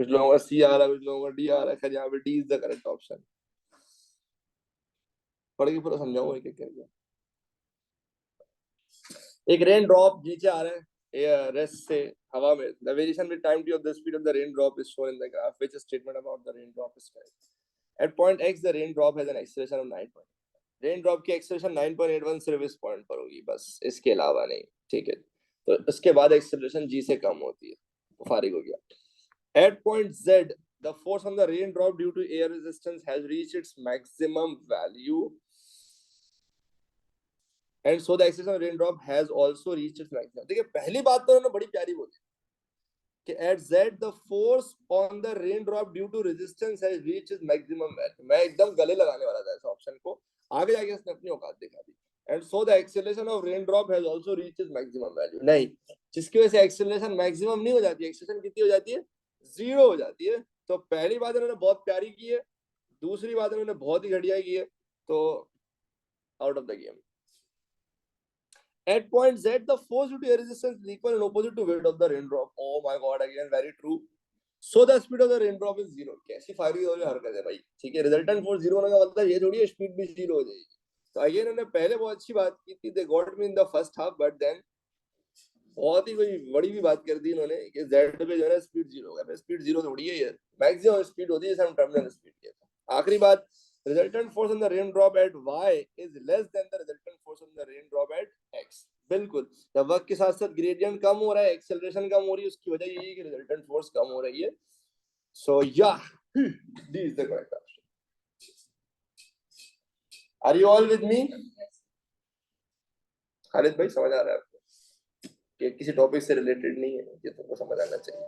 कुछ लोगों का सी आ रहा है, कुछ लोगों का डी आ रहा है। खैर यहाँ पे D is the correct option. पढ़ के पूरा समझाऊंगा एक एक करके। एक रेन ड्रॉप नीचे आ रहा है रेस्ट से हवा में। The variation with time T of the speed of the rain drop is shown in the graph which statement about the rain drop is correct. At point x the rain drop has an acceleration of 9 point. Rain drop की acceleration 9.81 सिर्फ इस point पर होगी, बस इसके अलावा नहीं। ठीक है, तो इसके बाद एक्सेलरेशन g से कम होती है, तो फारिग हो गया। At point z the force on the raindrop due to air resistance has reached its maximum value and so the acceleration of raindrop has also reached its maximum। देखिए पहली बात तो उन्होंने बड़ी प्यारी बोली कि at z the force on the raindrop due to resistance has reached its maximum value। मैं एकदम गले लगाने वाला था इस ऑप्शन को, आगे जाके इसने अपनी औकात दिखा दी। and so the acceleration of raindrop has also reached its maximum value। नहीं, जिसकी वजह से एक्सेलरेशन मैक्सिमम नहीं हो जाती, एक्सेलरेशन कितनी हो जाती है? 0 हो जाती है। तो पहली बात उन्होंने बहुत प्यारी की है, दूसरी बात उन्होंने बहुत ही घटिया की है, तो out of the game. At point Z, the force due to air resistance is equal and opposite to weight of the raindrop। Oh my God, again very true। So the speed of the raindrop is 0। कैसी fiery वाली हरकत है भाई। ठीक है, resultant force 0 होने का मतलब ये थोड़ी है स्पीड भी 0 हो जाएगी। तो अगेन उन्होंने पहले बहुत अच्छी बात की थी, they got me in the first half, but then बहुत ही कोई बड़ी भी बात कर दी इन्होंने कि Z पे जो है ना स्पीड 0 होगा। स्पीड 0 थोड़ी है ये, मैक्सिमम स्पीड होती है जैसे हम टर्मिनल स्पीड के। आखिरी बात, resultant force on the raindrop at y is less than the resultant force on the raindrop at x। बिल्कुल, जब वक्त के साथ साथ ग्रेडियंट कम हो रहा है, एक्सेलरेशन कम हो रही है, उसकी वजह यही है कि रिजल्टेंट फोर्स कम हो रही है। सो या D is the correct option. Are you all with me? Khalid भाई समझ आ रहा है आपको कि किसी टॉपिक से रिलेटेड नहीं है, ये तुमको समझ आना चाहिए।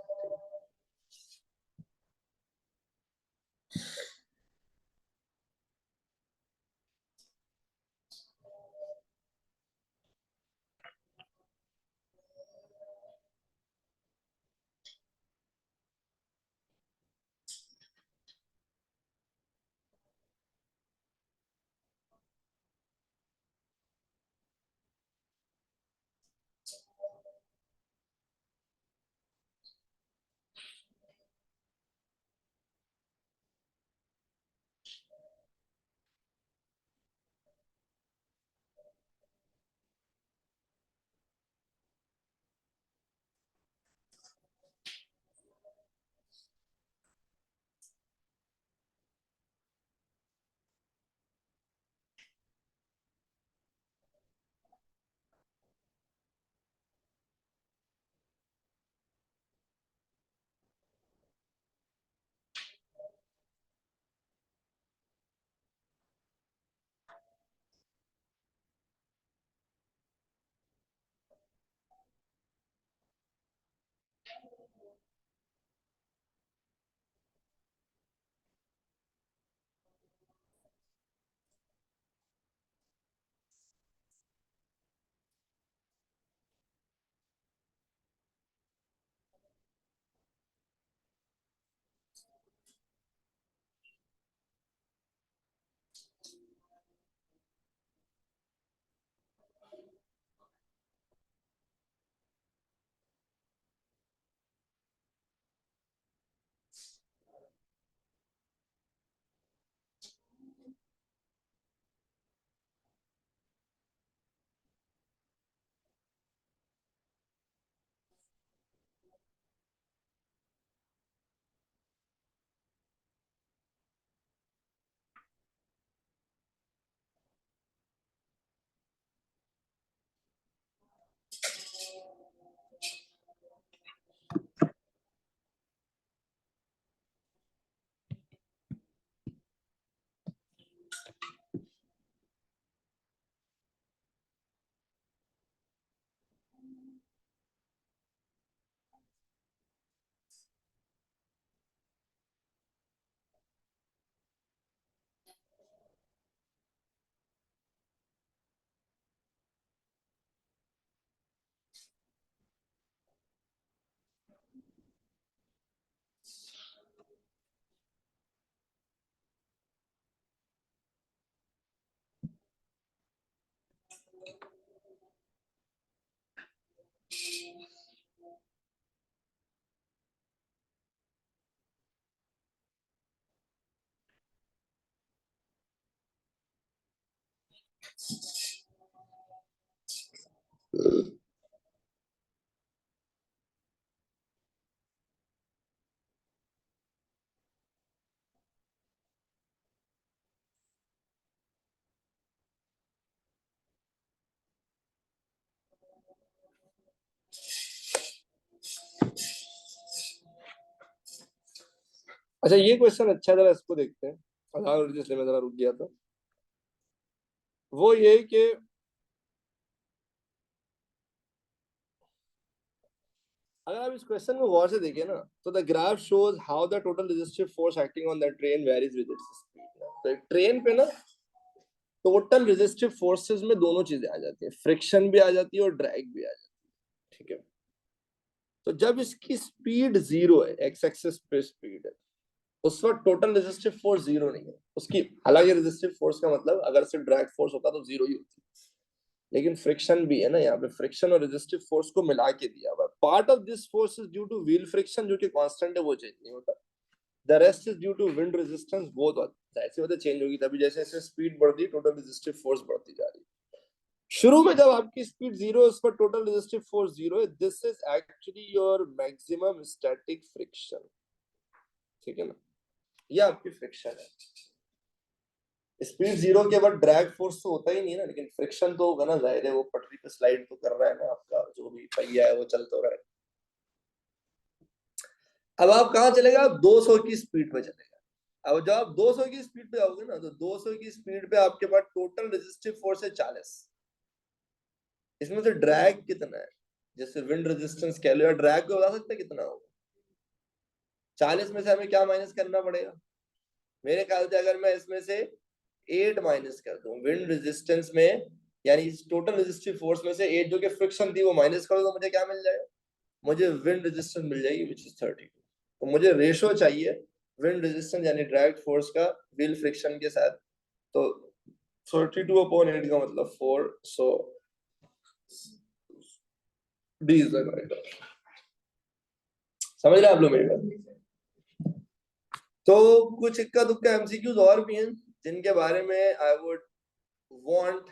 अच्छा ये क्वेश्चन अच्छा, जरा इसको देखते हैं। जिसलिए मैं जरा रुक गया था, वो ये कि अगर आप इस क्वेश्चन को गौर से देखें ना, तो the graph shows how the total resistive force acting on the train varies with its speed. तो ट्रेन पे ना टोटल रेजिस्टिव फोर्सेस में दोनों चीजें आ जाती है, फ्रिक्शन भी आ जाती है और ड्रैग भी आ जाती है, ठीक है। तो जब इसकी स्पीड जीरो है, एक्स एक्सिस पे स्पीड है, उस वक्त टोटल रेजिस्टिव फोर्स जीरो नहीं है उसकी। हालांकि रेजिस्टिव फोर्स का मतलब अगर सिर्फ ड्रैग फोर्स होता तो जीरो ही होती, लेकिन फ्रिक्शन भी है ना, यहाँ पे फ्रिक्शन और रेजिस्टिव फोर्स को मिला के दिया हुआ। Part of this force is due to wheel friction जो कि कांस्टेंट है, वो चेंज नहीं होता। The rest is due to wind resistance, वो तो ऐसे होता चेंज होगी, तभी जैसे जैसे स्पीड बढ़ती है टोटल रेजिस्टिव फोर्स बढ़ती जा रही है। शुरू में जब आपकी स्पीड जीरो है, उस पर टोटल रेजिस्टिव फोर्स जीरो है, this is actually your maximum static friction, ठीक है ना, ये आपकी फ्रिक्शन है। स्पीड जीरो के बाद ड्रैग फोर्स तो होता ही नहीं है ना, लेकिन फ्रिक्शन तो होगा ना, जाहिर है, वो पटरी पे स्लाइड तो कर रहा है ना, आपका जो भी पहिया है वो चल तो रहा है। अब आप कहाँ चलेगा, आप 200 की स्पीड पे चलेगा। अब जब आप 200 की स्पीड पे आओगे ना, तो 200 की स्पीड पे आपके पास टोटल रेजिस्टिव फोर्स है 40। इसमें से ड्रैग कितना है, जैसे विंड रेजिस्टेंस कह लो या ड्रैग को बता सकते हैं कितना होगा। 40 में से हमें क्या माइनस करना पड़ेगा, मेरे ख्याल से अगर मैं इसमें से 8 माइनस कर दूं विंड रेजिस्टेंस में, यानी इस टोटल रेजिस्टिव फोर्स में से 8 जो कि फ्रिक्शन थी वो माइनस कर दो, तो मुझे क्या मिल जाएगा, मुझे विंड रेजिस्टेंस मिल जाएगी विच इज 32। तो मुझे रेशो चाहिए विंड रेजिस्टेंस यानी ड्रैग फोर्स का व्हील फ्रिक्शन के साथ, तो 32/8 का मतलब 4, so D is the correct option. समझ रहे आप लोग मेरी बात। तो कुछ इक्का दुक्का एमसीक्यूज और भी हैं जिनके बारे में आई वुड वांट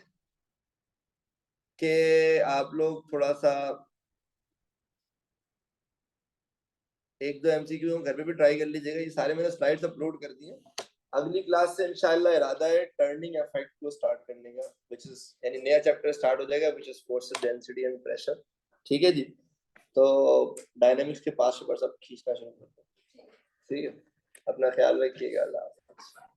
कि आप लोग थोड़ा सा एक दो एमसीक्यू घर पे भी ट्राई कर लीजिएगा। ये सारे मैंने स्लाइड्स अपलोड कर दिए। अगली क्लास से इंशाल्लाह इरादा है टर्निंग इफेक्ट को स्टार्ट करने का, व्हिच इज यानी नया चैप्टर स्टार्ट हो जाएगा, which is forces, density and pressure, ठीक है जी। तो डायनामिक्स के पास पर सब खींचना शुरू करते हैं, ठीक है। अपना ख्याल रखिएगा, अल्लाह हाफ़िज़।